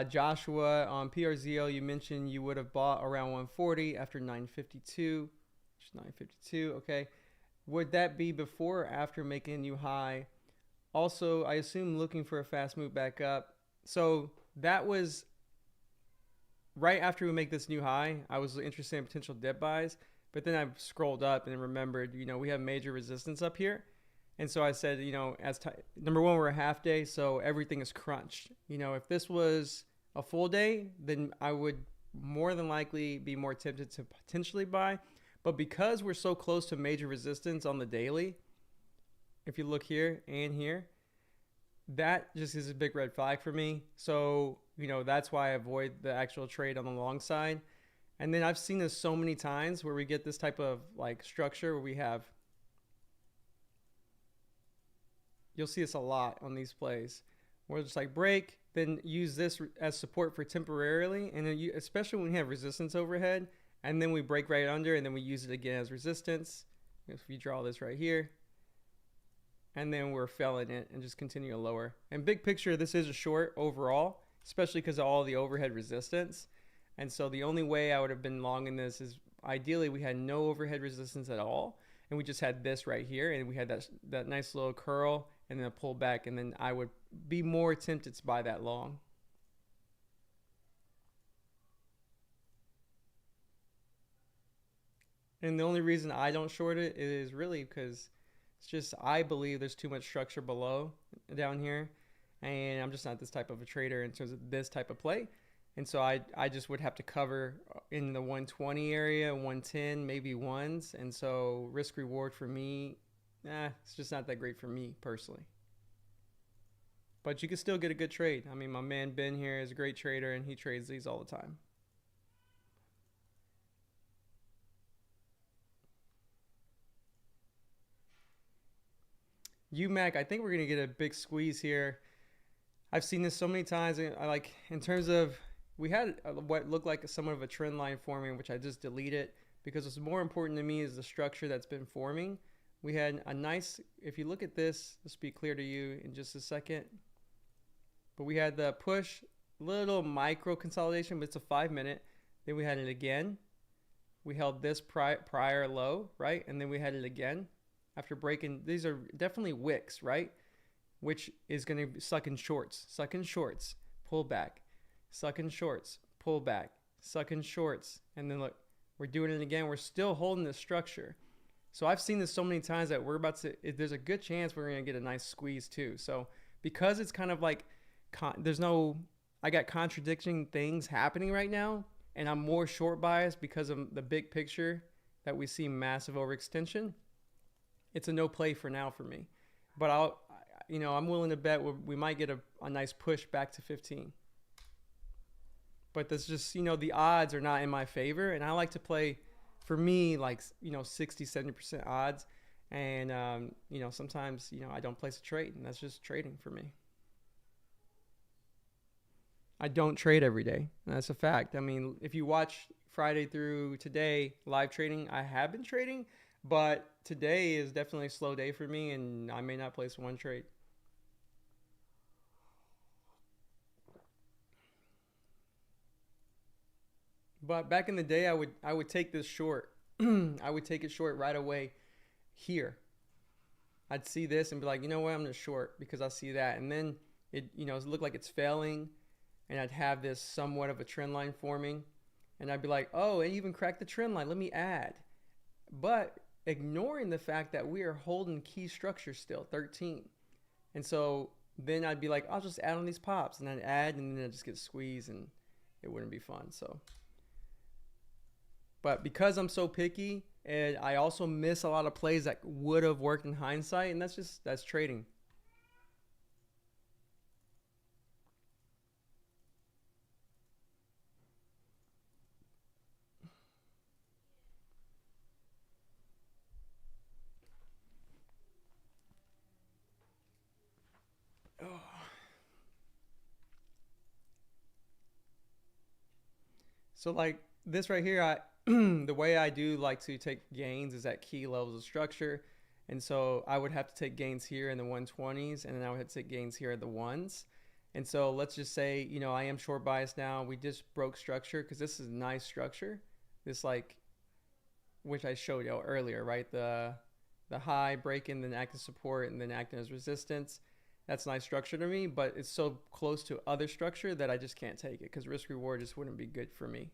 Joshua, on PRZO, you mentioned you would have bought around 140 after 952. 952, okay. Would that be before or after making a new high? Also, I assume looking for a fast move back up. So that was right after we make this new high. I was interested in potential dip buys, but then I scrolled up and remembered, we have major resistance up here. And so I said, number one, we're a half day, so everything is crunched. If this was a full day, then I would more than likely be more tempted to potentially buy. But because we're so close to major resistance on the daily, if you look here and here, that just is a big red flag for me. So, that's why I avoid the actual trade on the long side. And then I've seen this so many times where we get this type of like structure where we have, you'll see this a lot on these plays. We're just like break, then use this as support for temporarily. And then especially when we have resistance overhead, and then we break right under, and then we use it again as resistance. If you draw this right here, and then we're filling it and just continue to lower. And big picture, this is a short overall, especially because of all the overhead resistance. And so the only way I would have been long in this is ideally we had no overhead resistance at all, and we just had this right here, and we had that nice little curl and then a pull back, and then I would be more tempted to buy that long. And the only reason I don't short it is really because it's just I believe there's too much structure below down here, and I'm just not this type of a trader in terms of this type of play. And so I just would have to cover in the 120 area, 110, maybe ones. And so risk reward for me, it's just not that great for me personally. But you can still get a good trade. I mean, my man Ben here is a great trader, and he trades these all the time. UMAC, I think we're going to get a big squeeze here. I've seen this so many times. I like in terms of we had what looked like somewhat of a trend line forming, which I just deleted because what's more important to me is the structure that's been forming. We had a nice, if you look at this will be clear to you in just a second. But we had the push, little micro consolidation, but it's a 5-minute. Then we had it again. We held this prior low, right? And then we had it again after breaking. These are definitely wicks, right? Which is going to suck in shorts, pull back, suck in shorts, pull back, suck in shorts. And then look, we're doing it again. We're still holding the structure. So I've seen this so many times that we're about to, there's a good chance we're going to get a nice squeeze too. So because it's kind of like, I got contradicting things happening right now, and I'm more short biased because of the big picture that we see massive overextension. It's a no play for now for me. But I'm willing to bet we might get a nice push back to 15. But that's just, the odds are not in my favor. And I like to play, for me, like, 60, 70% odds. And, sometimes, I don't place a trade. And that's just trading for me. I don't trade every day. That's a fact. I mean, if you watch Friday through today live trading, I have been trading. But today is definitely a slow day for me, and I may not place one trade. But back in the day, I would take this short. I would take it short right away here. I'd see this and be like, you know what, I'm gonna short because I see that, and then it look like it's failing, and I'd have this somewhat of a trend line forming, and I'd be like, oh, it even cracked the trend line. Let me add, but ignoring the fact that we are holding key structure still 13, and so then I'd be like, I'll just add on these pops, and I'd add, and then I'd just get squeezed, and it wouldn't be fun. So, but because I'm so picky, and I also miss a lot of plays that would have worked in hindsight, and that's trading. So like this right here, I the way I do like to take gains is at key levels of structure, and so I would have to take gains here in the 120s, and then I would have to take gains here at the ones. And so let's just say I am short bias now. We just broke structure because this is nice structure. This like which I showed you earlier, right? The high break in, then acting support, and then acting as resistance. That's nice structure to me, but it's so close to other structure that I just can't take it because risk reward just wouldn't be good for me.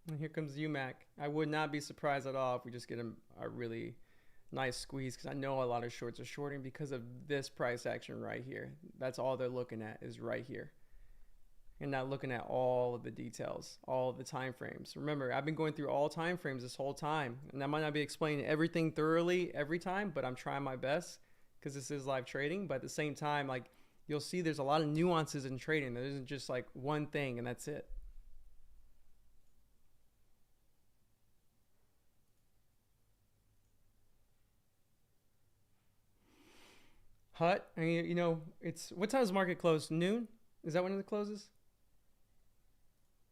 And here comes UMAC. I would not be surprised at all if we just get a really nice squeeze because I know a lot of shorts are shorting because of this price action right here. That's all they're looking at is right here. And not looking at all of the details, all of the time frames. Remember, I've been going through all time frames this whole time, and I might not be explaining everything thoroughly every time, but I'm trying my best because this is live trading. But at the same time, like you'll see, there's a lot of nuances in trading. There isn't just like one thing and that's it. Hut, I mean, it's what time does market close? Noon? Is that when it closes?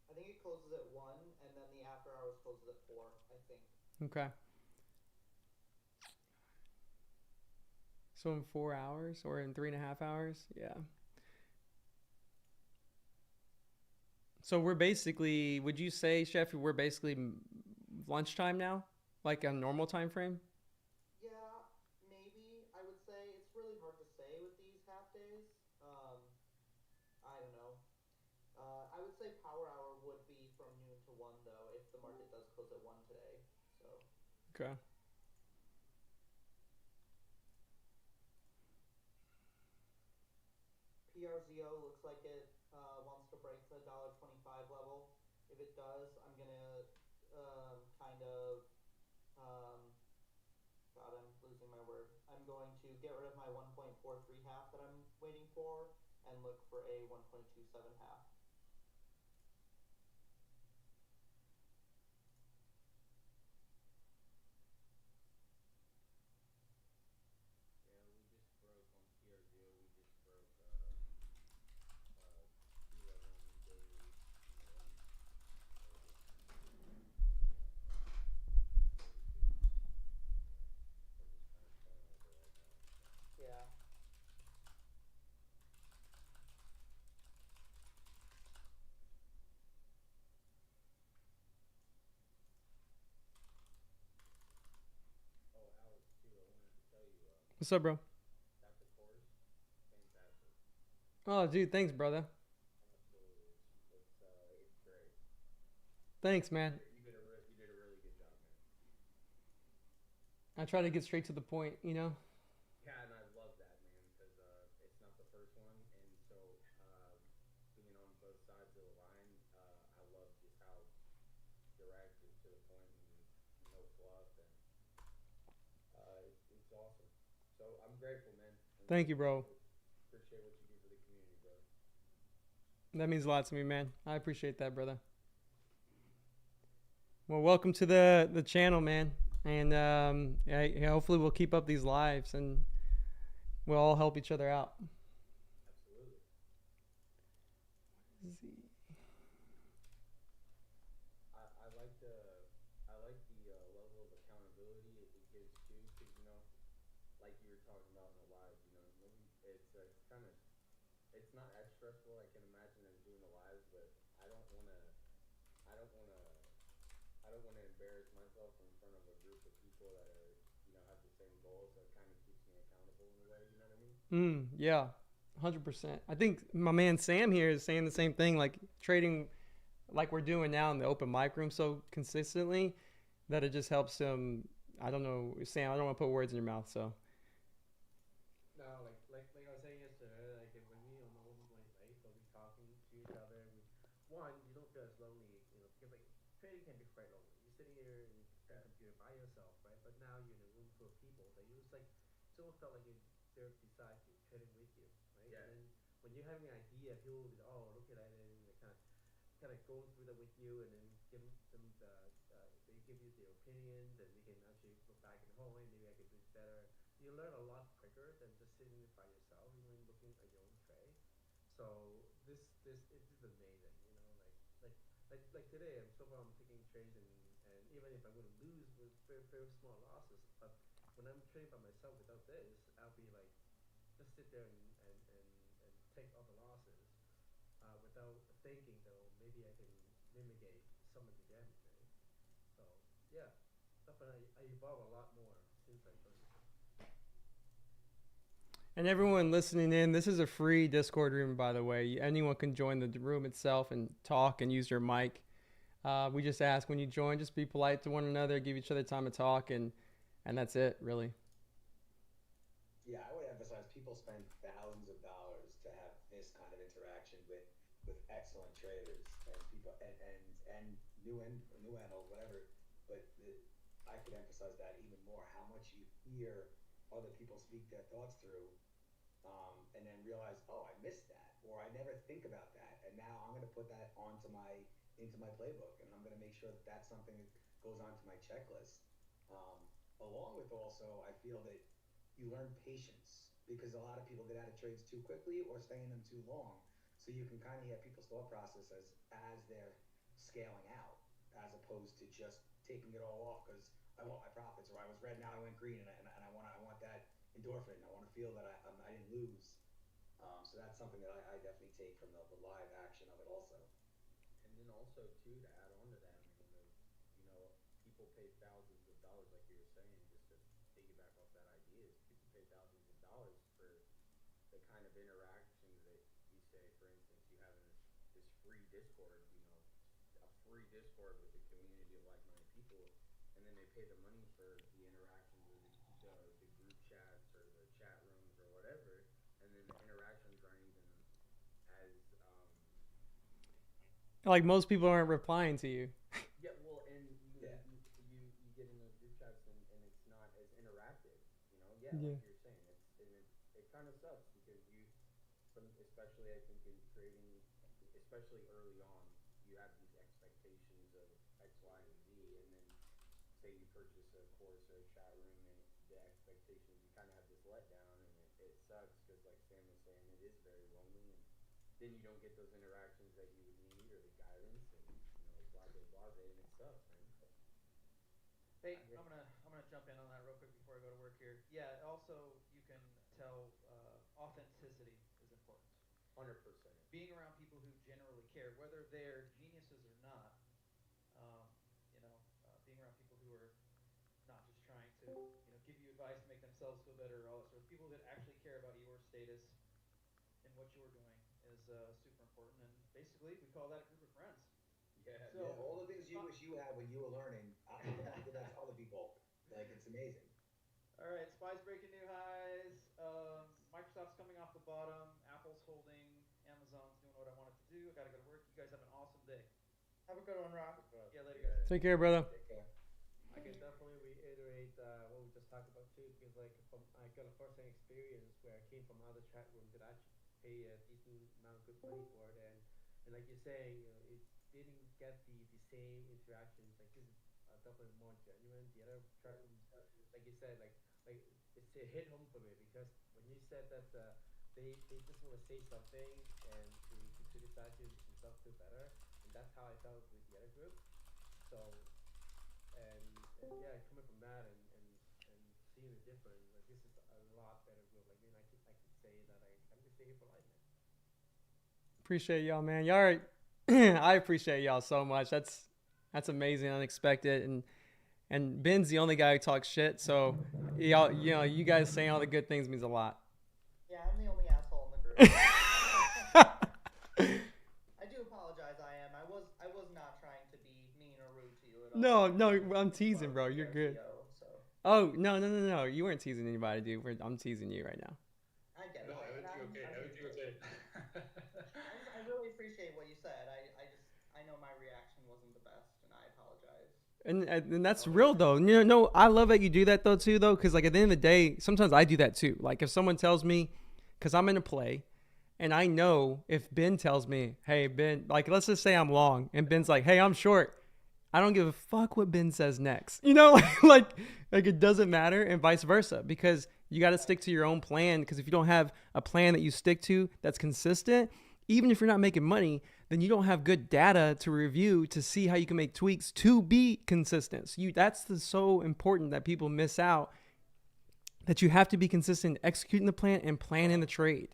I think it closes at 1, and then the after hours closes at 4, I think. Okay. So in 4 hours or in 3.5 hours? Yeah. So we're basically, would you say, Chef, we're basically lunchtime now, like a normal time frame? Yeah, maybe. I would say it's really hard to say with these half days. I don't know. I would say power hour would be from noon to 1, though, if the market does close at 1 today. So, Okay. PRZO looks like it wants to break the $1.25 level. If it does, I'm going to kind of um, God, I'm losing my word. I'm going to get rid of my 1.43 half that I'm waiting for and look for a 1.27 half. Yeah, we just broke on PRZO. We just broke key level on the daily on the ones already. So we could, we're just kind of chilling with it right now. So. Yeah. Oh, Alex, too. I wanted to tell you, What's up, bro? got the course, fantastic. Oh, dude, thanks, brother. Absolutely, it's great. Thanks, man. You did a really good job, man. I try to get straight to the point. Yeah, and I love that, man, because it's not the first one, and so being on both sides of the line, I love just how direct and to the point and no fluff, and it's awesome. So I'm grateful, man. I'm Thank you, grateful. bro. Appreciate what you do for the community, bro. That means a lot to me, man. I appreciate that, brother. Well, welcome to the channel, man. And yeah, hopefully we'll keep up these lives and we'll all help each other out. Absolutely. I like the level of accountability it gives too, because like you were talking about in the lives, nobody. It's kind of it's not as stressful I can imagine as doing the lives, but I don't want to I don't want to I don't want to embarrass myself in front of a group of people that are have the same goals. So it kind of keeps me accountable in a way. You know what I mean? Yeah, 100%. I think my man Sam here is saying the same thing, like trading like we're doing now in the open mic room so consistently that it just helps him. I don't know, Sam. I don't want to put words in your mouth. So No, like I was saying yesterday, like when we on the open mic night, so we talking to each other. We one, you don't feel as lonely, because like trading can be quite lonely. You're sitting here in front of Yeah. the computer by yourself, right? But now you're in a room full of people that you, it's almost felt like they're beside you, trading with you, right? Yeah. And then when you're having an idea, people will be, oh, look at it, and they kind of going through that with you, and then give them they give you their opinions, and you can actually look back and, oh, hey, maybe I could do this better. You learn a lot quicker than just sitting by yourself, even looking at your own tray. So it is amazing, like today. I'm so far I'm taking trades, and even if I'm going to lose with very very small losses, but when I'm trading by myself without this, I'll be like just sit there and take all the losses, without thinking that, oh, maybe I can mitigate some of the damage, right? So yeah, definitely I evolve a lot more since I joined this one. and everyone listening in, this is a free Discord room, by the way. Anyone can join the room itself and talk and use their mic. We just ask when you join, just be polite to one another, give each other time to talk, and that's it, really. Yeah, I would emphasize people spend thousands of dollars to have this kind of interaction with excellent traders and people and new and old whatever. But I could emphasize that even more. How much you hear other people speak their thoughts through, and then realize, oh, I missed that, or I never think about that, and now I'm going to put that onto my into my playbook, and I'm going to make sure that that's something that goes onto my checklist. Along with also, I feel that you learn patience because a lot of people get out of trades too quickly or stay in them too long. So you can kind of hear people's thought process as they're scaling out, as opposed to just taking it all off because I want my profits, or I was red, now I went green, and I want that endorphin. I want to feel that I didn't lose. So that's something that I definitely take from the live action of it also. And then also too, to add on to that, man, you know, people pay thousands of dollars, like you were saying, just to piggyback off that idea. Is people pay thousands of dollars for the kind of interactions that you say, for instance, you have in this free Discord, a free Discord with a community of like-minded people, and then they pay the money for the interactions of the group chats or the chat rooms or whatever, and then the interactions aren't even as Like most people aren't replying to you. yeah, well, and Yeah, you get in those group chats, and it's not as interactive, yeah, Yeah. like you're saying, it kind of sucks because especially I think in trading, especially early on, you have these expectations of X, Y, and Z, and then say you purchase a course or a chat room, and the expectations, you kind of have this letdown, and it sucks because, like Sam was saying, it is very lonely, and then you don't get those interactions that you would need or the guidance, and blase blase, and it sucks, man. Hey, I get I'm gonna jump in on that real quick before I go to work here. Yeah, also you can tell authenticity is important. 100%. Being around people who generally care, whether they're geniuses or not. Um, being around people who are not just trying to give you advice to make themselves feel better or all that sort of people that actually care about your status and what you're doing is super important. And basically, we call that a group of friends. Yeah, yeah. So, All the definitely. things you wish you had when you were learning, I give that to other people. Like it's amazing. all right, Spy's breaking new highs. Microsoft's coming off the bottom. Apple's holding. Amazon's doing what I want it to do. I got to go to work. You guys have an awesome day. Have a good one, Rob. Yeah, later, guys. Yeah, Take care, brother. Take care. I can definitely reiterate what we just talked about too, because like from I got a first-hand experience where I came from other chat rooms that actually pay a decent amount of good money for it, and like you're saying, it didn't get the same interactions. Like this is definitely more genuine. The other chart rooms, like you said, like it's it hit home for me because when you said that they just want to say something and to criticize you themselves feel better, and that's how I felt with the other group. So and yeah, coming from that and seeing the difference, like this is a lot better group. Like I mean, I could say that I'm gonna stay here for life, man. Appreciate y'all, man. Y'all are, I appreciate y'all so much. That's amazing, unexpected, and Ben's the only guy who talks shit. So y'all, you guys saying all the good things means a lot. Yeah, I'm the only asshole in the group. I do apologize. I was not trying to be mean or rude to you at all. No, no, I'm It's part teasing, of bro. the You're good. PRCO, so Oh no, no, no, no! You weren't teasing anybody, dude. I'm teasing you right now. I get it. No, And everything okay, I'm being everything serious. okay. I really appreciate what you said. I know my reaction wasn't the best, and I apologize. And that's No real worries. though. No, I love that you do that though too though, because like at the end of the day, sometimes I do that too. Like if someone tells me, because I'm in a play, and I know if Ben tells me, hey Ben, like let's just say I'm long, and Ben's like, hey I'm short. I don't give a fuck what Ben says next. Like it doesn't matter, and vice versa, because you got to stick to your own plan. Because if you don't have a plan that you stick to that's consistent, even if you're not making money, then you don't have good data to review to see how you can make tweaks to be consistent. So so important that people miss out, that you have to be consistent executing the plan and planning the trade.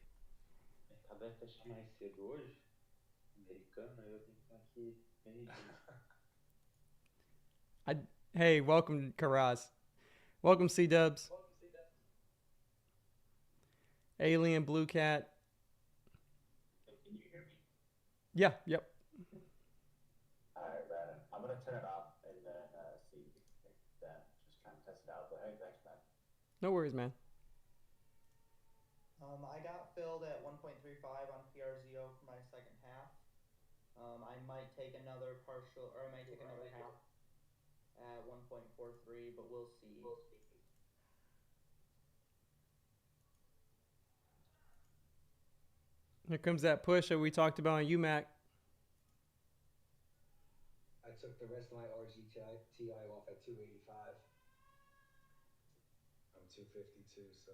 Mercado vai fechar mais cedo hoje, americana, eu tenho que estar aqui meio-dia. I Hey, welcome Karaz. Welcome C Dubs. Alien Blue Cat. Can you hear me? Yeah, yep. All right, Brandon. I'm gonna turn it off and then see if then just trying to test it out. But hey, thanks, man. No worries, man. I got filled at 1.35 on PRZO for my second half. I might take another partial, or I might take another half at 1.43, but we'll see. Here comes that push that we talked about on UMAC. I took the rest of my RGTI off at 285. I'm 252, so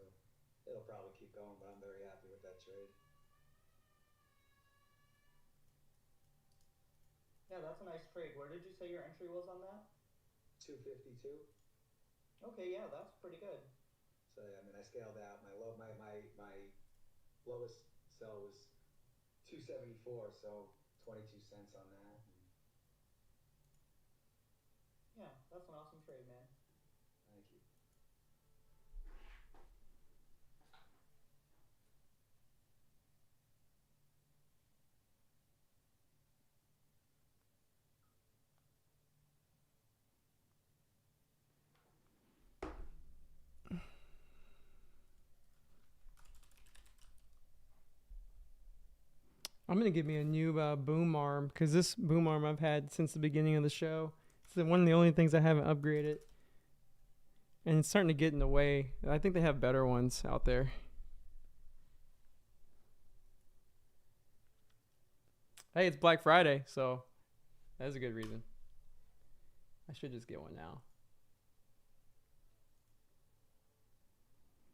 it'll probably keep going, but I'm very happy with that trade. Yeah, that's a nice trade. Where did you say your entry was on that? 252. Okay, yeah, that's pretty good. So yeah, I mean, I scaled out. My lowest sell was 274, so 22 cents on that. And Yeah, that's an awesome trade, man. thank you. I'm gonna give me a new boom arm, because this boom arm I've had since the beginning of the show. It's one of the only things I haven't upgraded, and it's starting to get in the way. I think they have better ones out there. Hey, it's Black Friday, so that's a good reason. I should just get one now.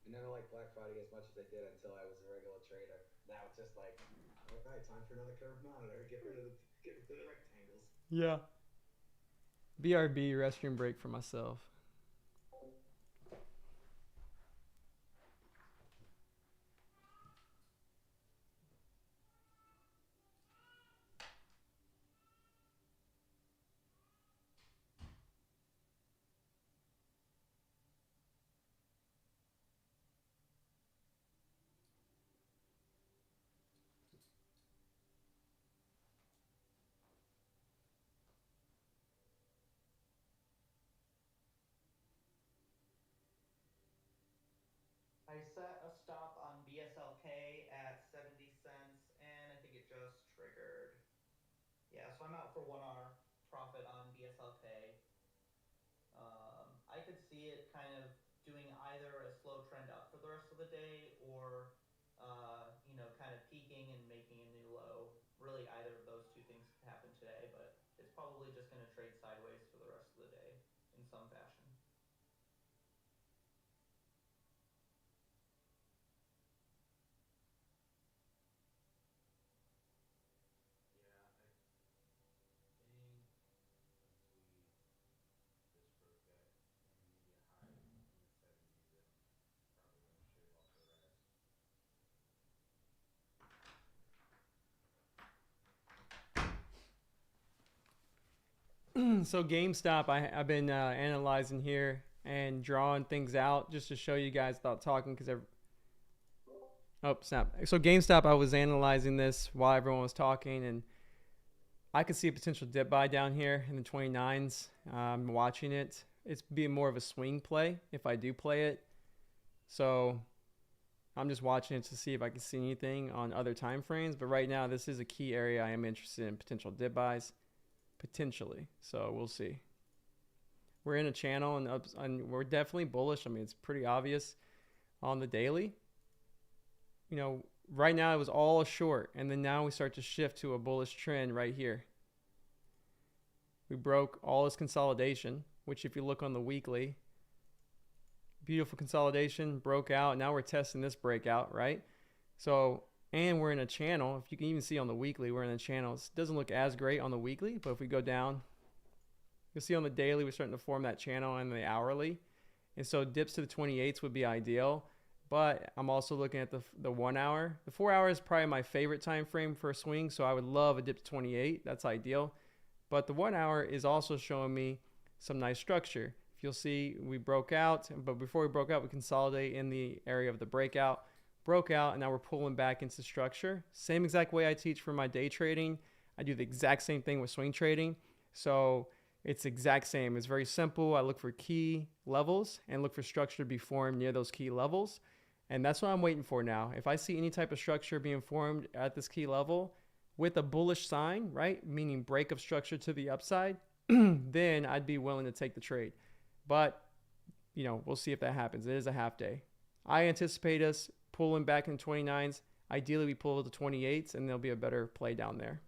I never liked Black Friday as much as I did until I was a regular trader. Now it's just like, all right, time for another curved monitor. Get rid of the rectangles. Yeah. BRB restroom break for myself. I set a stop on BSLK at 70 cents, and I think it just triggered. Yeah, so I'm out for 1R profit on BSLK. I could see it kind of doing either a slow trend up for the rest of the day, or kind of peaking and making a new low. Really, either of those two things could happen today, but it's probably just going to trade sideways for the rest of the day. in some fashion. Yeah, I think once we just broke that intermediate high in the 70s, then probably gonna shave off the rest. So GameStop, I've been analyzing here and drawing things out just to show you guys without talking because oh snap. So GameStop, I was analyzing this while everyone was talking, and I could see a potential dip buy down here in the 29s. I'm watching it. It's being more of a swing play if I do play it. So I'm just watching it to see if I can see anything on other time frames. But right now, this is a key area I am interested in potential dip buys, potentially. So we'll see. We're in a channel and we're definitely bullish. I mean, it's pretty obvious on the daily. You know, right now it was all short, and then now we start to shift to a bullish trend right here. We broke all this consolidation, which if you look on the weekly, beautiful consolidation, broke out. Now we're testing this breakout, right? So, and we're in a channel. If you can even see on the weekly, we're in a channel. It doesn't look as great on the weekly, but if we go down, you'll see on the daily, we're starting to form that channel and the hourly. And so dips to the 28s would be ideal. But I'm also looking at the 1 hour. The 4 hour is probably my favorite time frame for a swing. So I would love a dip to 28. That's ideal. But the 1 hour is also showing me some nice structure. If you'll see, we broke out. But before we broke out, we consolidate in the area of the breakout. Broke out, and now we're pulling back into structure. Same exact way I teach for my day trading. I do the exact same thing with swing trading. So it's exact same. It's very simple. I look for key levels and look for structure to be formed near those key levels. And that's what I'm waiting for now. If I see any type of structure being formed at this key level with a bullish sign, right, meaning break of structure to the upside, then I'd be willing to take the trade. But, you know, we'll see if that happens. It is a half day. I anticipate us pulling back in 29s. Ideally, we pull the 28s, and there'll be a better play down there.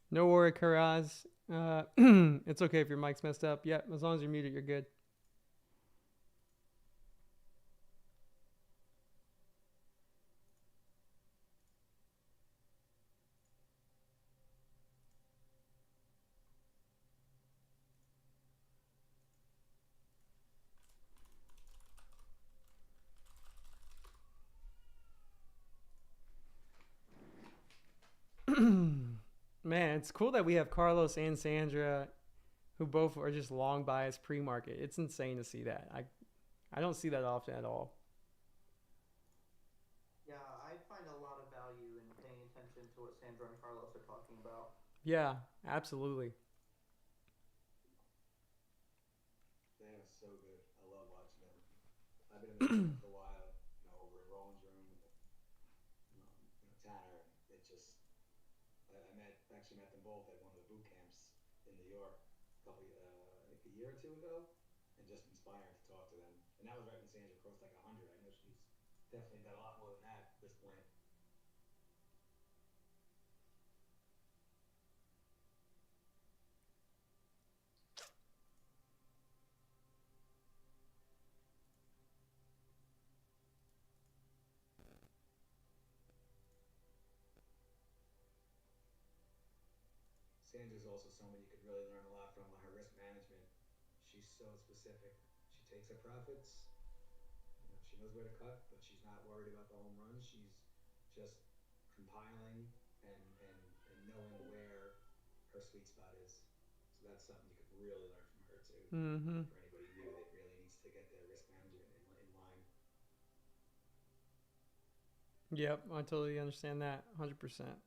No worry, Karaz. It's okay if your mic's messed up. Yeah, as long as you're muted, you're good. Man, it's cool that we have Carlos and Sandra, who both are just long bias pre-market. It's insane to see that. I don't see that often at all. Yeah, I find a lot of value in paying attention to what Sandra and Carlos are talking about. Yeah, absolutely. They are so good. I love watching them. I've been in the channel for a while, over in Roland's room with Tanner, and it just actually met them both at one of the boot camps in New York like a year or two ago, and just inspiring to talk to them. And that was right when Sandra crossed like 100. I know she's definitely got a lot more than that at this point. Sandra's also someone you could really learn a lot from on her risk management. She's so specific. She takes her profits. You know, she knows where to cut, but she's not worried about the home runs. She's just compiling and knowing where her sweet spot is. So that's something you could really learn from her too. Mm-hmm. For anybody new that really needs to get their risk management in line. Yep, I totally understand that. 100%.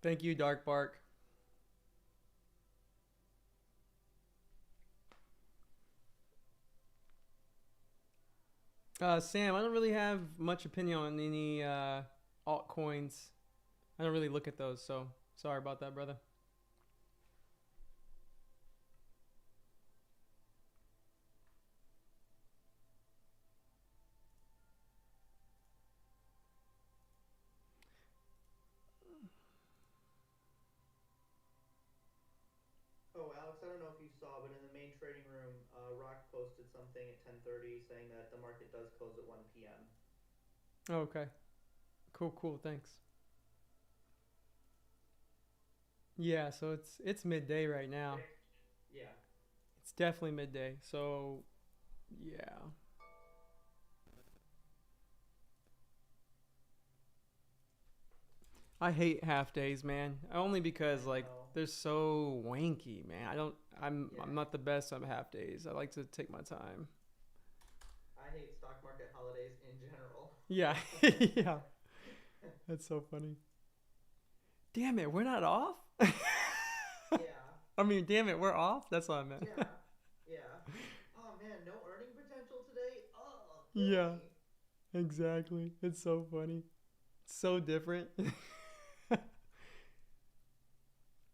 Thank you, Dark Bark. Sam, I don't really have much opinion on any altcoins. I don't really look at those, so sorry about that, brother. Oh, Alex, I don't know if you saw, but in the main trading room, Rock posted something at 10:30 saying that the market does close at 1 p.m. Oh, okay. Cool, cool. Thanks. Yeah, so it's midday right now. Yeah. It's definitely midday. So, yeah. I hate half days, man. Only because I like know. they're so wanky, man. I don't. Yeah. I'm not the best on half days. I like to take my time. I hate stock market holidays in general. Yeah, yeah. That's so funny. Damn it, we're not off. Yeah. I mean, damn it, we're off. That's what I meant. Yeah. Yeah. Oh man, no earning potential today. Oh, kill Yeah, me. exactly. It's so funny. It's so different.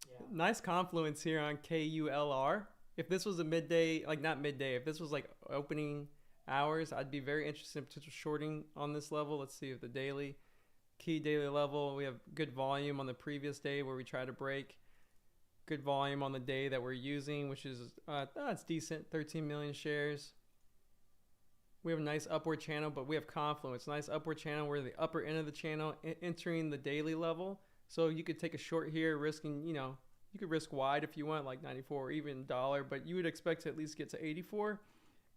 Yeah. Nice confluence here on KULR. If this was a midday, like not midday, if this was like opening hours, I'd be very interested in potential shorting on this level. Let's see if the daily, key daily level, we have good volume on the previous day where we try to break. Good volume on the day that we're using, which is, it's decent, 13 million shares. We have a nice upward channel, but we have confluence. Nice upward channel. We're the upper end of the channel, entering the daily level. So you could take a short here, risking, you could risk wide if you want, like 94 or even dollar, but you would expect to at least get to 84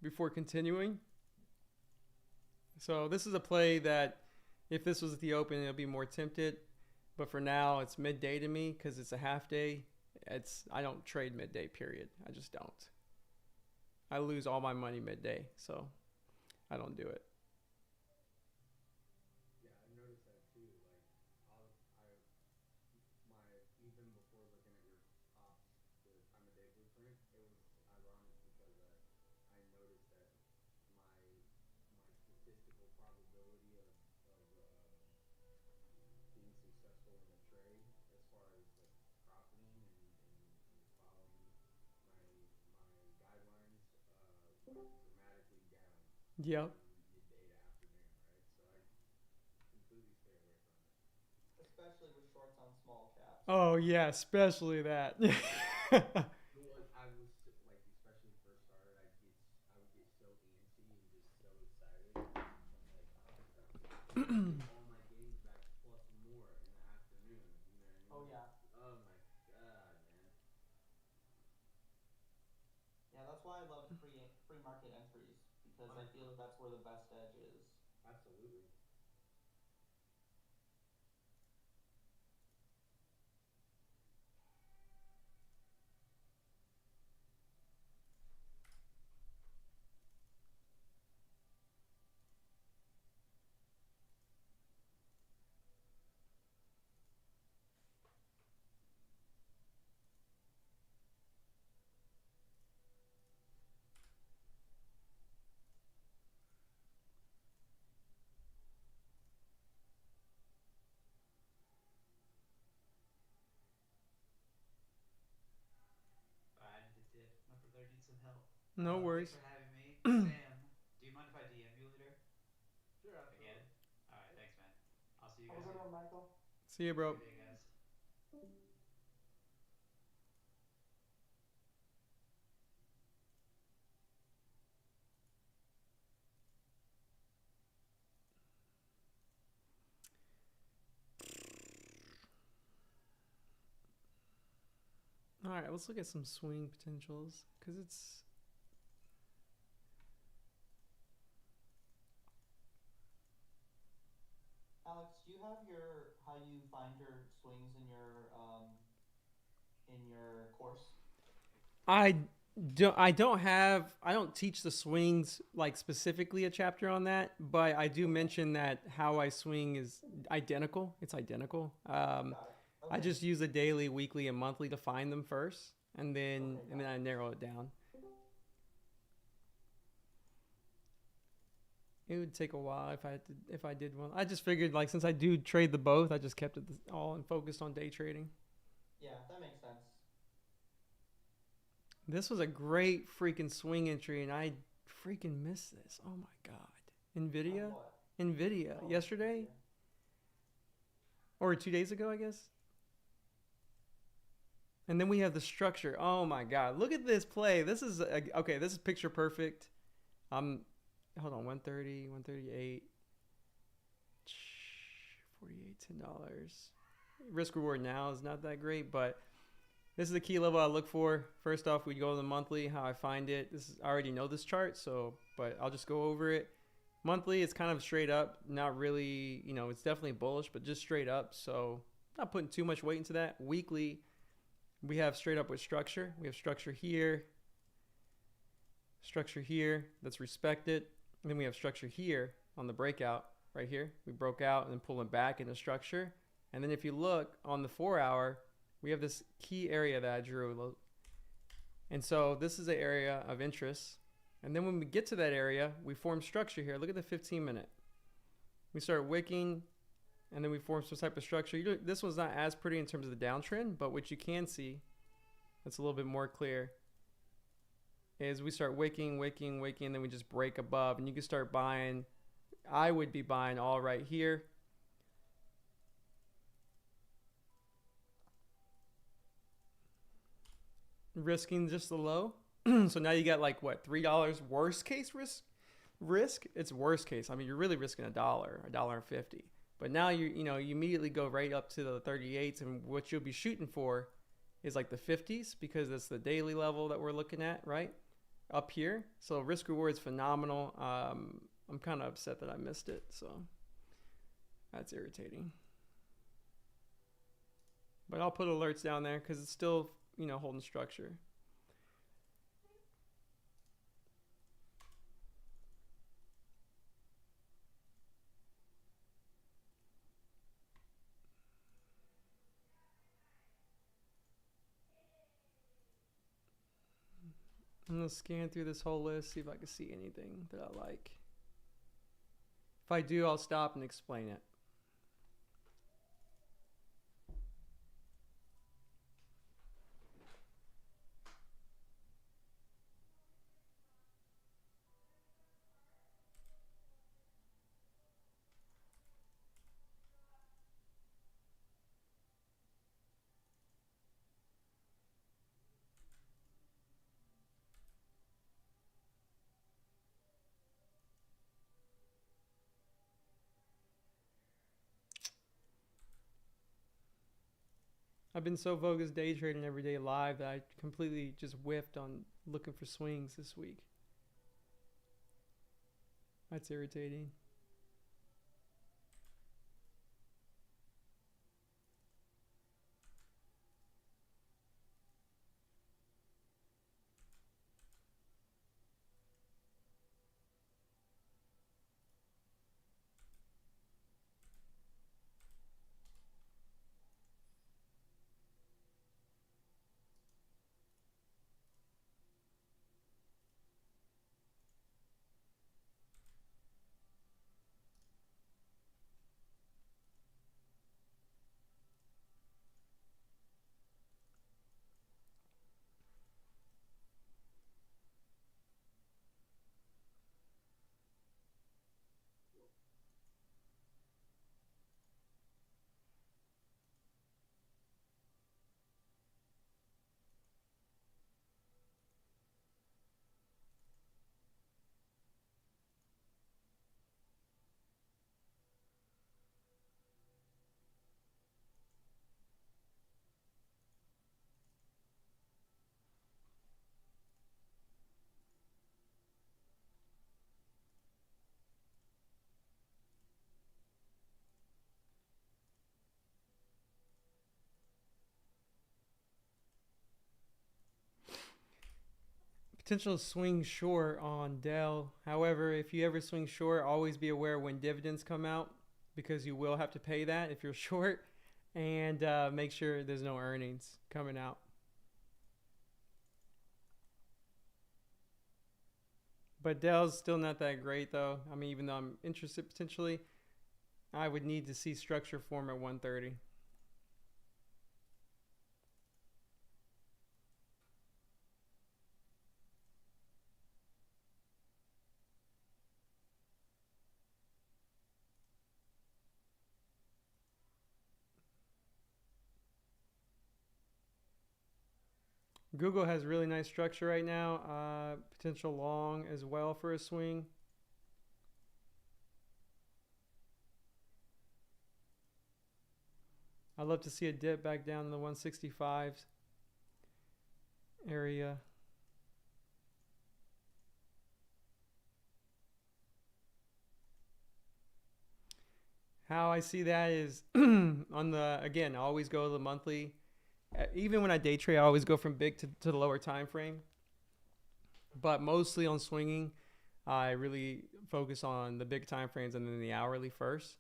before continuing. So this is a play that if this was at the open, it'll be more tempted. But for now, it's midday to me because it's a half day. I don't trade midday, period. I just don't. I lose all my money midday, so I don't do it. Yeah, I noticed that too. Like, even before looking at your pops, the time of day blueprint, it was ironic because I noticed that my statistical probability of being successful in a trade, as far as like profiting and following my guidelines, went dramatically down Yep. from midday to afternoon, right? So I completely stay away from it. Especially with shorts on small caps. Oh yeah, especially that. Well, I was like, especially first started, I would get so antsy and just so excited. I'm like, oh crap, I'm gonna get all my gains back plus more in the afternoon. You know what I Oh mean? yeah. Oh my god, man. Yeah, that's why I loved free market entries because I feel like that's where the best edge is. Absolutely. I need to dip. My brother needs some help. No Thanks worries. for having me, Sam. Do you mind if I DM you later? Sure, Again? absolutely. All right, Yeah. thanks, man. see you Have a guys good soon. one, Michael. See you, bro. Good day, guys. All right, let's look at some swing potentials because it's. Alex, do you have your how you find your swings in your course? I I don't teach the swings like specifically a chapter on that, but I do mention that how I swing is identical. It's identical. Got it. Okay. I just use a daily, weekly, and monthly to find them first, and then Okay, and then got I it. narrow it down. It would take a while if I did one. I just figured like since I do trade the both, I just kept it all and focused on day trading. Yeah, that makes sense. This was a great freaking swing entry, and I freaking missed this. Oh my god, Nvidia, On what? Nvidia Oh, yesterday yeah. or 2 days ago, I guess. And then we have the structure. Oh my god, look at this play. This is okay. This is picture perfect. Hold on, 130, 138, 48, $10. Risk reward now is not that great, but this is the key level I look for. First off, we go to the monthly, how I find it. I already know this chart, but I'll just go over it. Monthly, it's kind of straight up, not really, it's definitely bullish, but just straight up. So not putting too much weight into that. Weekly, we have straight up with structure. We have structure here, that's respected. And then we have structure here on the breakout right here. We broke out and then pulling back into structure. And then if you look on the 4 hour, we have this key area that I drew. And so this is an area of interest. And then when we get to that area, we form structure here. Look at the 15-minute. We start wicking, and then we form some type of structure. This one's not as pretty in terms of the downtrend, but what you can see, that's a little bit more clear, is we start wicking, and then we just break above. And you can start buying. I would be buying all right here. Risking just the low. So now you got like what, $3 worst case risk. It's worst case. I mean, you're really risking $1.50. But now you immediately go right up to the 38s, and what you'll be shooting for is like the 50s because that's the daily level that we're looking at right up here. So risk reward is phenomenal. I'm kind of upset that I missed it, so that's irritating. But I'll put alerts down there because it's still holding structure. I'm going to scan through this whole list, see if I can see anything that I like. If I do, I'll stop and explain it. I've been so focused day trading every day live that I completely just whiffed on looking for swings this week. That's irritating. potential swing short on Dell. However, if you ever swing short, always be aware when dividends come out because you will have to pay that if you're short, and make sure there's no earnings coming out. But Dell's still not that great though. I mean, even though I'm interested potentially, I would need to see structure form at 130. Google has really nice structure right now. Potential long as well for a swing. I'd love to see a dip back down in the 165s area. How I see that is on the, again, I always go to the monthly. Even when I day trade, I always go from big to the lower time frame. But mostly on swinging, I really focus on the big time frames and then the hourly first.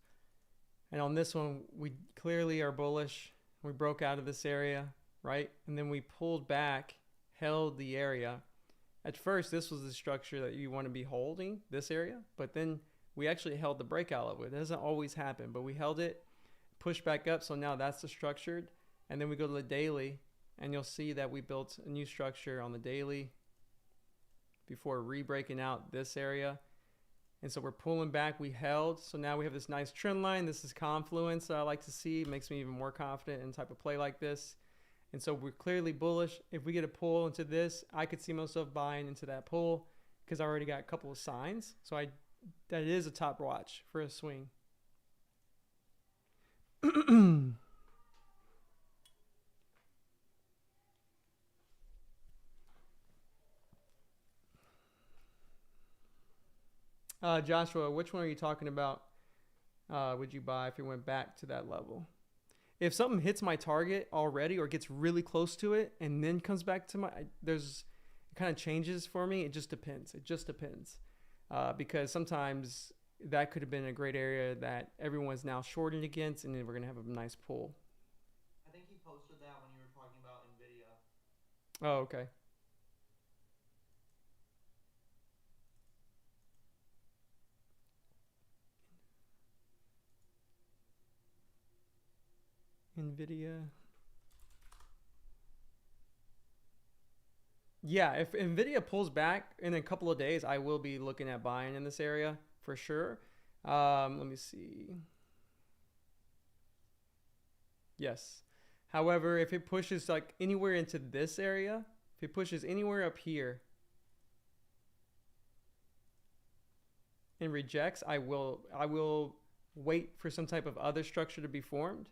And on this one, we clearly are bullish. We broke out of this area, right? And then we pulled back, held the area. At first, this was the structure that you want to be holding, this area. But then we actually held the breakout level. It doesn't always happen, but we held it, pushed back up. So now that's the structured. And then we go to the daily, and you'll see that we built a new structure on the daily before re-breaking out this area. And so we're pulling back, we held. So now we have this nice trend line. This is confluence that I like to see. It makes me even more confident in a type of play like this. And so we're clearly bullish. If we get a pull into this, I could see myself buying into that pull because I already got a couple of signs. So that is a top watch for a swing. Joshua, which one are you talking about? Would you buy if it went back to that level? If something hits my target already or gets really close to it and then comes back to it kind of changes for me. It just depends. Because sometimes that could have been a great area that everyone's now shorting against, and then we're going to have a nice pull. I think you posted that when you were talking about NVIDIA. Oh, okay. NVIDIA. Yeah, if NVIDIA pulls back in a couple of days, I will be looking at buying in this area for sure. Let me see. Yes. However, if it pushes like anywhere into this area, if it pushes anywhere up here and rejects, I will wait for some type of other structure to be formed,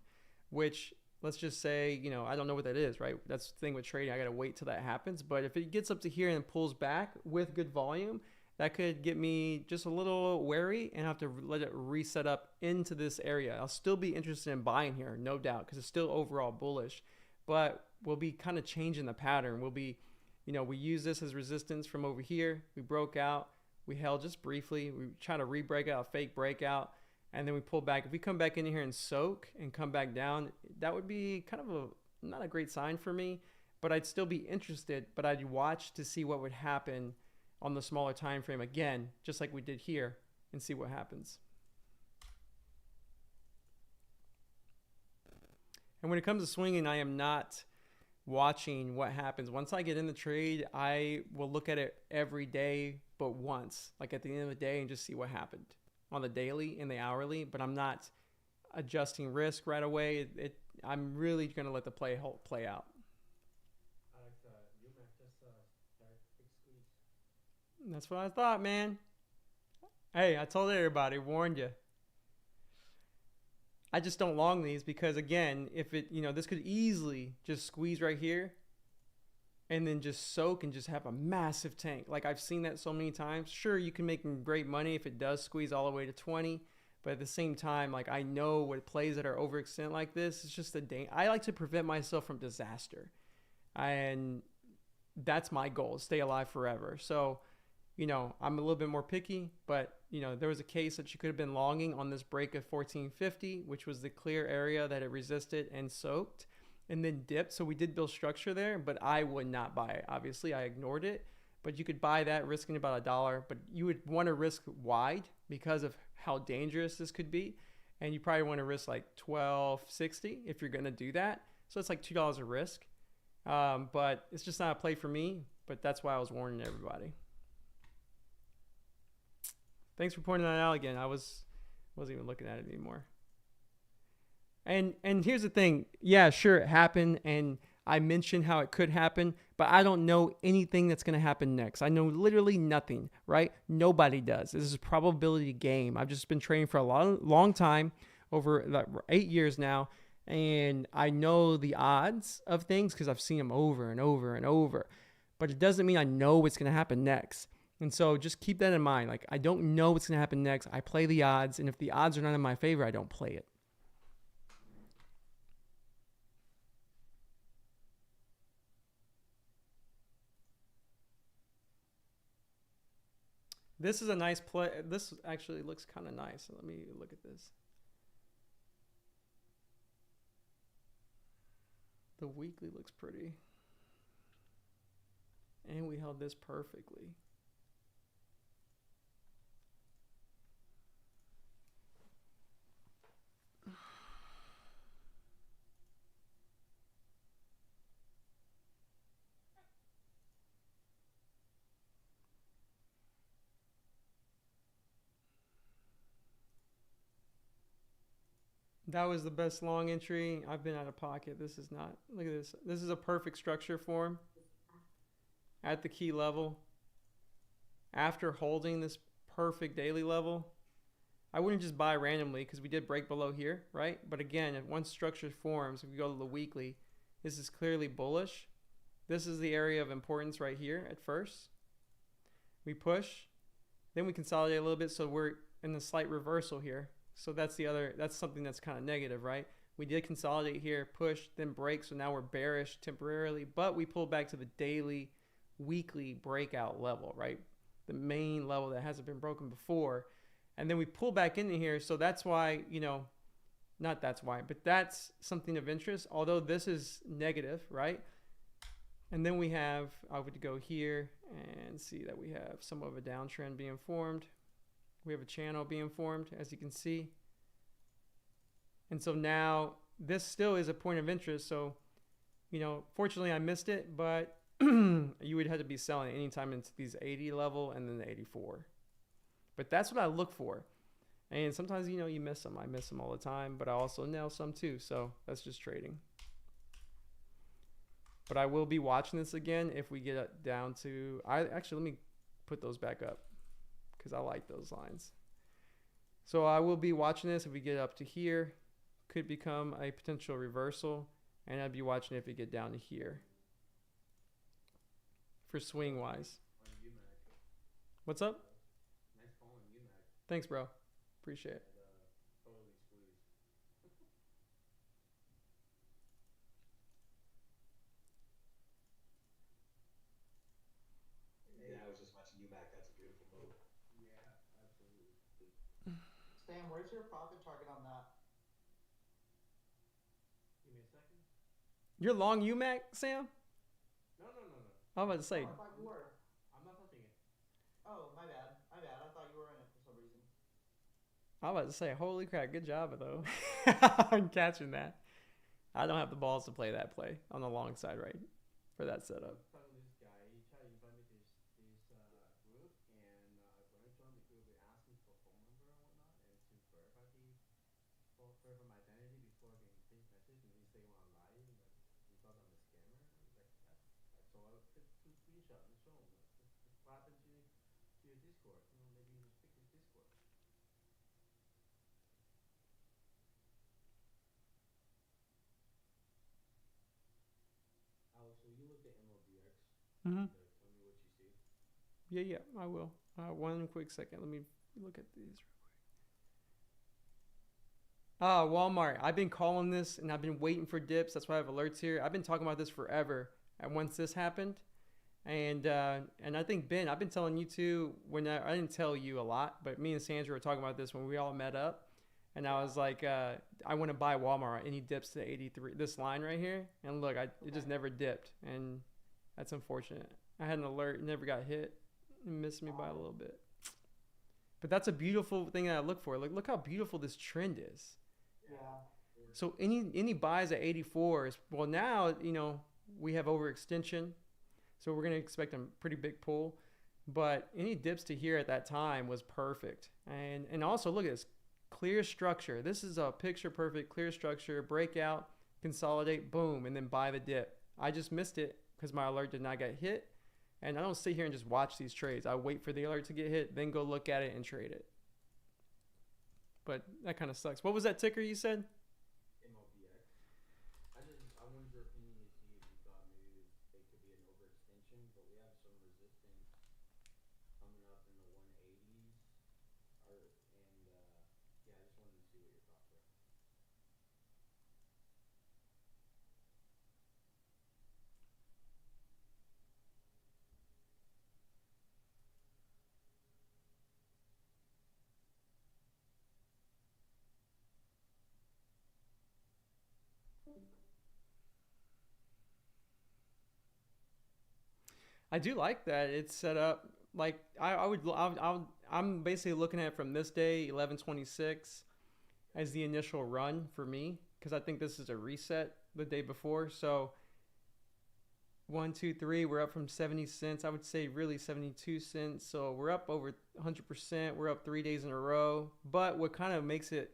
which let's just say, I don't know what that is, right? That's the thing with trading. I got to wait till that happens. But if it gets up to here and pulls back with good volume, that could get me just a little wary and have to let it reset up into this area. I'll still be interested in buying here, no doubt, because it's still overall bullish. But we'll be kind of changing the pattern. We'll be, we use this as resistance from over here. We broke out. We held just briefly. We try to re-break out, a fake breakout. And then we pull back. If we come back in here and soak and come back down, that would be kind of not a great sign for me, but I'd still be interested. But I'd watch to see what would happen on the smaller time frame again, just like we did here, and see what happens. And when it comes to swinging, I am not watching what happens. Once I get in the trade, I will look at it every day but once, like at the end of the day, and just see what happened on the daily and the hourly. But I'm not adjusting risk right away. I'm really going to let the play out. Alex, you might just direct big squeeze. That's what I thought, man. Hey, I told everybody, warned you. I just don't long these because, again, if it, this could easily just squeeze right here and then just soak and just have a massive tank. Like I've seen that so many times. Sure, you can make great money if it does squeeze all the way to 20. But at the same time, like I know what plays that are overextended like this, it's just I like to prevent myself from disaster. And that's my goal, stay alive forever. So, I'm a little bit more picky, but there was a case that you could have been longing on this break of 1450, which was the clear area that it resisted and soaked and then dipped. So we did build structure there, but I would not buy it. Obviously, I ignored it. But you could buy that risking about $1, but you would want to risk wide because of how dangerous this could be. And you probably want to risk like 1260 if you're going to do that. So it's like $2 a risk. But it's just not a play for me. But that's why I was warning everybody. Thanks for pointing that out again. I wasn't even looking at it anymore. And here's the thing. Yeah, sure, it happened, and I mentioned how it could happen, but I don't know anything that's going to happen next. I know literally nothing, right? Nobody does. This is a probability game. I've just been training for a long time, over like 8 years now, and I know the odds of things because I've seen them over and over and over. But it doesn't mean I know what's going to happen next. And so just keep that in mind. Like, I don't know what's going to happen next. I play the odds, and if the odds are not in my favor, I don't play it. This is a nice play. This actually looks kind of nice. Let me look at this. The weekly looks pretty. And we held this perfectly. That was the best long entry. I've been out of pocket. This is not. Look at this. This is a perfect structure form at the key level. After holding this perfect daily level, I wouldn't just buy randomly because we did break below here, right? But again, if once structure forms, if we go to the weekly, this is clearly bullish. This is the area of importance right here at first. We push, then we consolidate a little bit, so we're in the slight reversal here. So that's something that's kind of negative, right? We did consolidate here, push, then break. So now we're bearish temporarily, but we pulled back to the daily, weekly breakout level, right? The main level that hasn't been broken before. And then we pull back into here. So that's why, not that's why, but that's something of interest. Although this is negative, right? And then I would go here and see that we have somewhat of a downtrend being formed. We have a channel being formed, as you can see. And so now this still is a point of interest. So, fortunately I missed it, but you would have to be selling anytime into these 80 level and then the 84. But that's what I look for. And sometimes, you miss them. I miss them all the time, but I also nail some too. So that's just trading. But I will be watching this again if we get down to, let me put those back up, because I like those lines. So I will be watching this if we get up to here. Could become a potential reversal. And I'd be watching if we get down to here. For swing wise. What's up? Nice call on UMAC. Thanks, bro. Appreciate it. Totally squeezed. Yeah, I was just mentioning UMAC. That's a beautiful move. Yeah, absolutely. Sam, where's your profit target on that? Give me a second. You're long UMAC, Sam? No. I was about to say. Oh, I thought you were. I'm not touching it. Oh, my bad. I thought you were in it for some reason. I was about to say, holy crap, good job, though. I'm catching that. I don't have the balls to play that play on the long side right for that setup. I was talking to this guy. He tried to invite me to this group, and when I joined the group, they asked me for a phone number and whatnot, and to verify my identity before I can finish message, and he said he want to lie, and he thought I'm a scammer. So I took 2 screenshots and showed him what happened to your Discord. Maybe you just pick his Discord. Alex, will you look at MLBX? Mm-hmm. Tell me what you see. Yeah, I will. One quick second. Let me look at these real quick. Walmart. I've been calling this, and I've been waiting for dips. That's why I have alerts here. I've been talking about this forever. And once this happened, And I think Ben, I've been telling you too. When I didn't tell you a lot, but me and Sandra were talking about this when we all met up, and I was like, I want to buy Walmart, and he dips to 83. This line right here, and look, it just never dipped, and that's unfortunate. I had an alert, never got hit, it missed me by a little bit. But that's a beautiful thing that I look for. Like, look how beautiful this trend is. Yeah. So any buys at 84 is, well, now we have overextension, so we're gonna expect a pretty big pull. But any dips to here at that time was perfect. And also look at this clear structure. This is a picture perfect clear structure. Breakout, consolidate, boom, and then buy the dip. I just missed it because my alert did not get hit. And I don't sit here and just watch these trades. I wait for the alert to get hit, then go look at it and trade it. But that kind of sucks. What was that ticker you said? MOBX. I wanted your opinion to see if you thought maybe they could be an overextension, but we have some resistance coming up in the 180s. Yeah, I just wanted to see what your thoughts were. I do like that. It's set up like I'm basically looking at it from this day, 11/26, as the initial run for me because I think this is a reset the day before. So 1, 2, 3, we're up from 70 cents. I would say really 72 cents. So we're up over 100%. We're up 3 days in a row. But what kind of makes it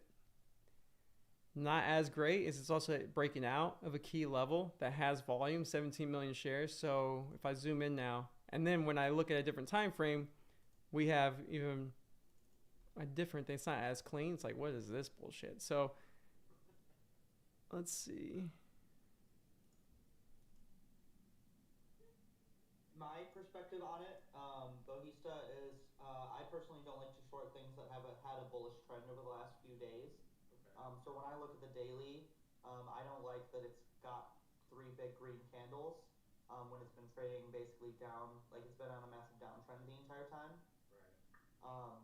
not as great is it's also breaking out of a key level that has volume, 17 million shares. So if I zoom in now, and then when I look at a different time frame, we have even a different thing. It's not as clean. It's like, what is this bullshit? So let's see. My perspective on it, Bohista, is I personally don't like to short things that have had a bullish trend over the last few days. Okay. So when I look at the daily, I don't like that it's got three big green candles when it's been trading basically down, like it's been on a massive downtrend the entire time. Right. Um,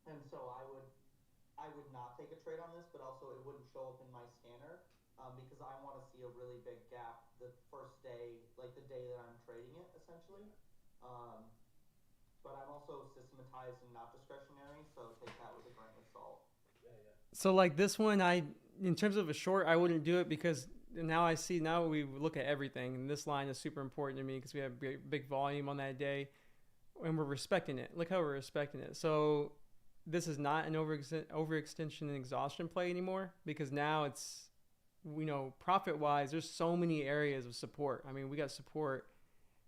and so I would not take a trade on this, but also it wouldn't show up in my scanner because I want to see a really big gap the first day, like the day that I'm trading it, essentially. Um, but I'm also systematized and not discretionary, so take that with a grain of salt. Yeah, yeah. So like this one, in terms of a short, I wouldn't do it because now we look at everything, and this line is super important to me because we have big volume on that day, and we're respecting it. Look how we're respecting it. So this is not an overextension and exhaustion play anymore because now it's, profit wise, there's so many areas of support. I mean, we got support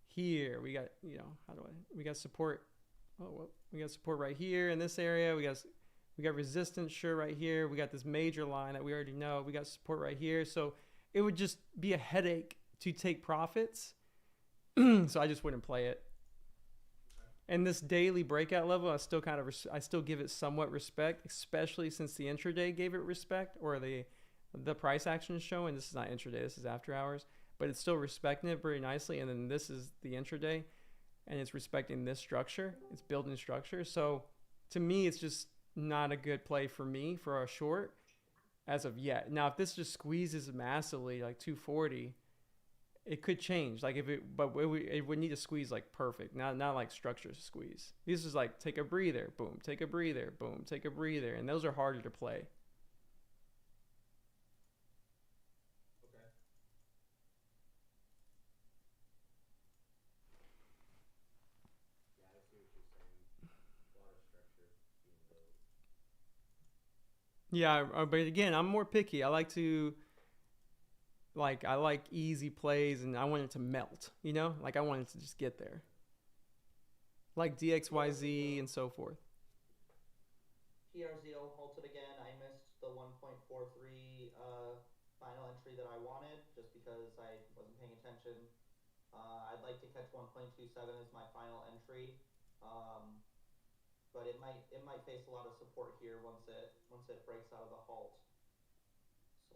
here. We got, we got support. We got support right here in this area. We got resistance sure right here. We got this major line that we already know. We got support right here. So it would just be a headache to take profits. So I just wouldn't play it. And this daily breakout level, I still give it somewhat respect, especially since the intraday gave it respect, or the price action is showing. This is not intraday, this is after hours, but it's still respecting it very nicely. And then this is the intraday, and it's respecting this structure. It's building structure. So to me, it's just not a good play for me for a short as of yet. Now, if this just squeezes massively, like 240, it could change. Like it would need to squeeze like perfect, not like structure squeeze. This is like take a breather, boom, take a breather, boom, take a breather, and those are harder to play. Okay. Yeah, I see what you're saying. A lot of structure being built. Yeah, but again, I'm more picky. I like easy plays, and I want it to melt. Like I want it to just get there. Like DXYZ and so forth. PRZO halted again. I missed the 1.43 final entry that I wanted just because I wasn't paying attention. I'd like to catch 1.27 as my final entry, but it might face a lot of support here once it breaks out of the halt. So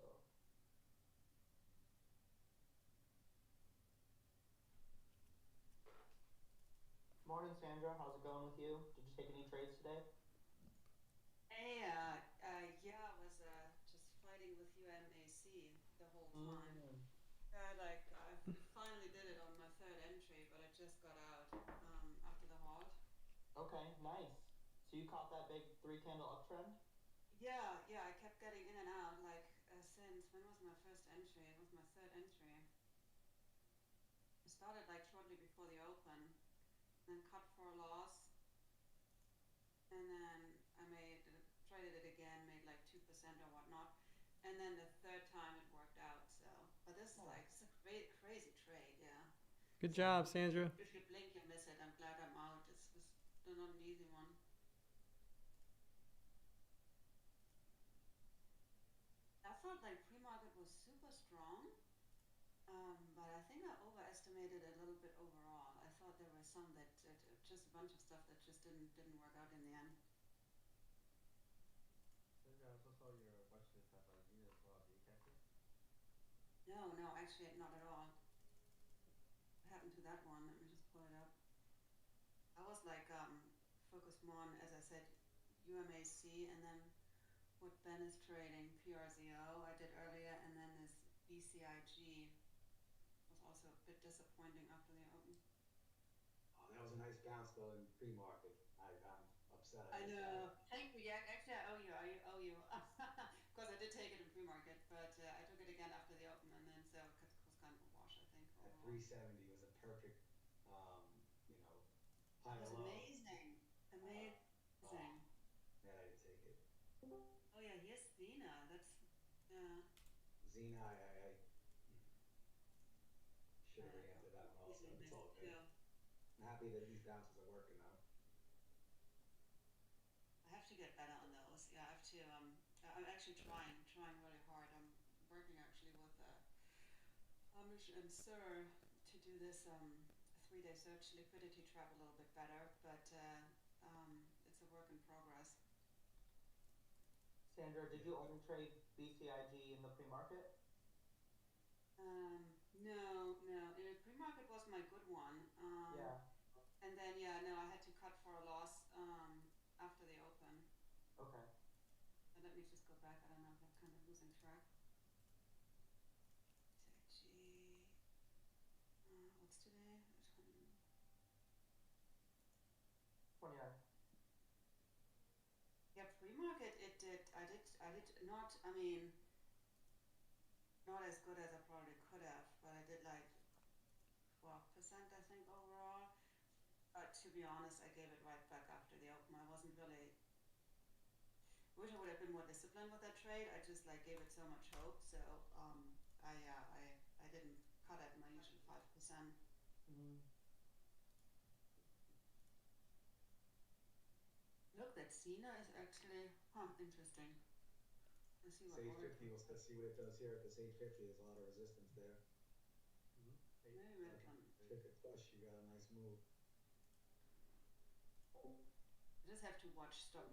Morning, Sandra. How's it going with you? Did you take any trades today? Hey, yeah, I was just fighting with UMAC the whole time. Mm. I finally did it on my third entry, but I just got out after the halt. Okay, nice. So you caught that big three candle uptrend? Yeah, yeah, I kept getting in and out since when was my first entry? It was my third entry. I started like shortly before the open, then cut for a loss, and then traded it again, made like 2% or whatnot, and then the third time it worked out. So, but this is Nice. like it's a crazy trade, yeah. Good So job, Sandra. if you blink, you miss it. I'm glad I'm out. It's not an easy one. I thought like pre-market was super strong, but I think I overestimated a little bit overall. I thought there were some that just a bunch of stuff that just didn't work out in the end. Sandra, I also saw your watchlist have Xena as well. Did you catch it? No, no, actually not at all. What happened to that one? Let me just pull it up. I was like focused more on, as I said, UMAC, and then what Ben is trading, PRZO I did earlier, and then this BCIG was also a bit disappointing after the open. Oh, that was a nice bounce though in pre-market. I'm upset I I missed know. that. Thank you. Yeah, actually, I owe you. I owe you. Of course, I did take it in pre-market, but I took it again after the open, and then so it was kind of a wash, I think, That overall. 370 was a perfect, um, you know, high It to was low. amazing. Amazing. Oh, man, I didn't take it. Oh yeah, here's Thina. That's yeah. Xena, I should have I re-entered that one also. easily It's missed all it good. too. I'm happy that these bounces are working though. I have to get better on those. Yeah, I have to. I'm actually trying really hard. I'm working actually with Amish and Sir to do this 3-day search liquidity trap a little bit better, but it's a work in progress. Sandra, did Yeah, you but only trade BCIG in the pre-market? No, no. Pre-market was my good one. Yeah. And then yeah, no, I had to cut for a loss after the open. Okay. And let me just go back. I don't know if I'm kind of losing track. BCIG. What's today? 29. Yeah, pre-market it did. I did not. I mean, not as good as I probably could have, but I did like 12%, I think, overall. But to be honest, I gave it right back after the open. I wasn't really. I wish I would have been more disciplined with that trade. I just like gave it so much hope. So I didn't cut at my usual 5%. Mm. Look, that Cena is actually interesting. Let's see this what order. 850, let's see what it does here. At this 850, there's a lot of resistance there. Maybe we Like can. took it flush, you got a nice move. I just have to watch stop.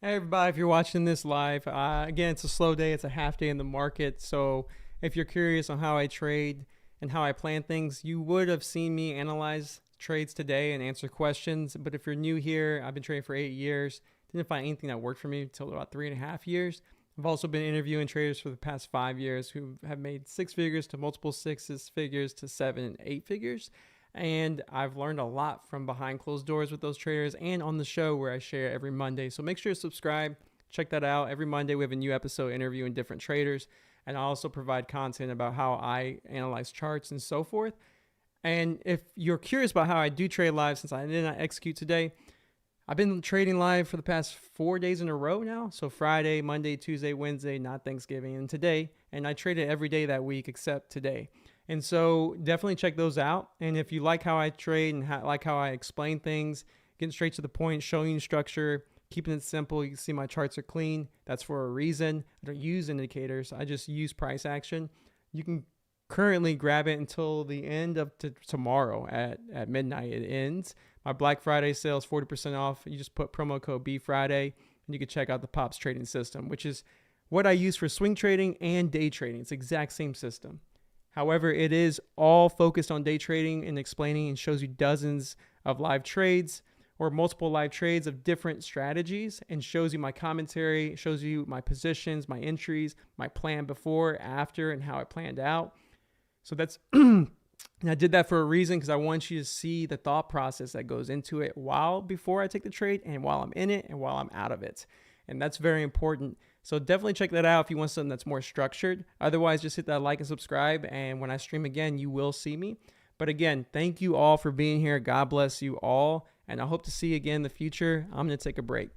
Hey everybody, if you're watching this live, again, it's a slow day. It's a half day in the market. So if you're curious on how I trade and how I plan things, you would have seen me analyze trades today and answer questions. But if you're new here, I've been trading for 8 years. Didn't find anything that worked for me until about 3.5 years. I've also been interviewing traders for the past 5 years who have made 6 figures to multiple 6 figures to 7 and 8 figures. And I've learned a lot from behind closed doors with those traders and on the show where I share every Monday. So make sure to subscribe. Check that out. Every Monday we have a new episode interviewing different traders. And I also provide content about how I analyze charts and so forth. And if you're curious about how I do trade live, since I did not execute today, I've been trading live for the past 4 days in a row now. So Friday, Monday, Tuesday, Wednesday, not Thanksgiving, and today. And I traded every day that week except today. And so definitely check those out. And if you like how I trade and like how I explain things, getting straight to the point, showing you structure, keeping it simple, you can see my charts are clean. That's for a reason. I don't use indicators. I just use price action. You can currently grab it until the end of tomorrow at midnight. It ends. My Black Friday sale is 40% off. You just put promo code BFriday and you can check out the Pops trading system, which is what I use for swing trading and day trading. It's the exact same system. However, it is all focused on day trading and explaining and shows you dozens of live trades or multiple live trades of different strategies, and shows you my commentary, shows you my positions, my entries, my plan before, after, and how it planned out. So that's, and I did that for a reason, because I want you to see the thought process that goes into it before I take the trade, and while I'm in it, and while I'm out of it. And that's very important. So definitely check that out if you want something that's more structured. Otherwise, just hit that like and subscribe, and when I stream again, you will see me. But again, thank you all for being here. God bless you all. And I hope to see you again in the future. I'm going to take a break.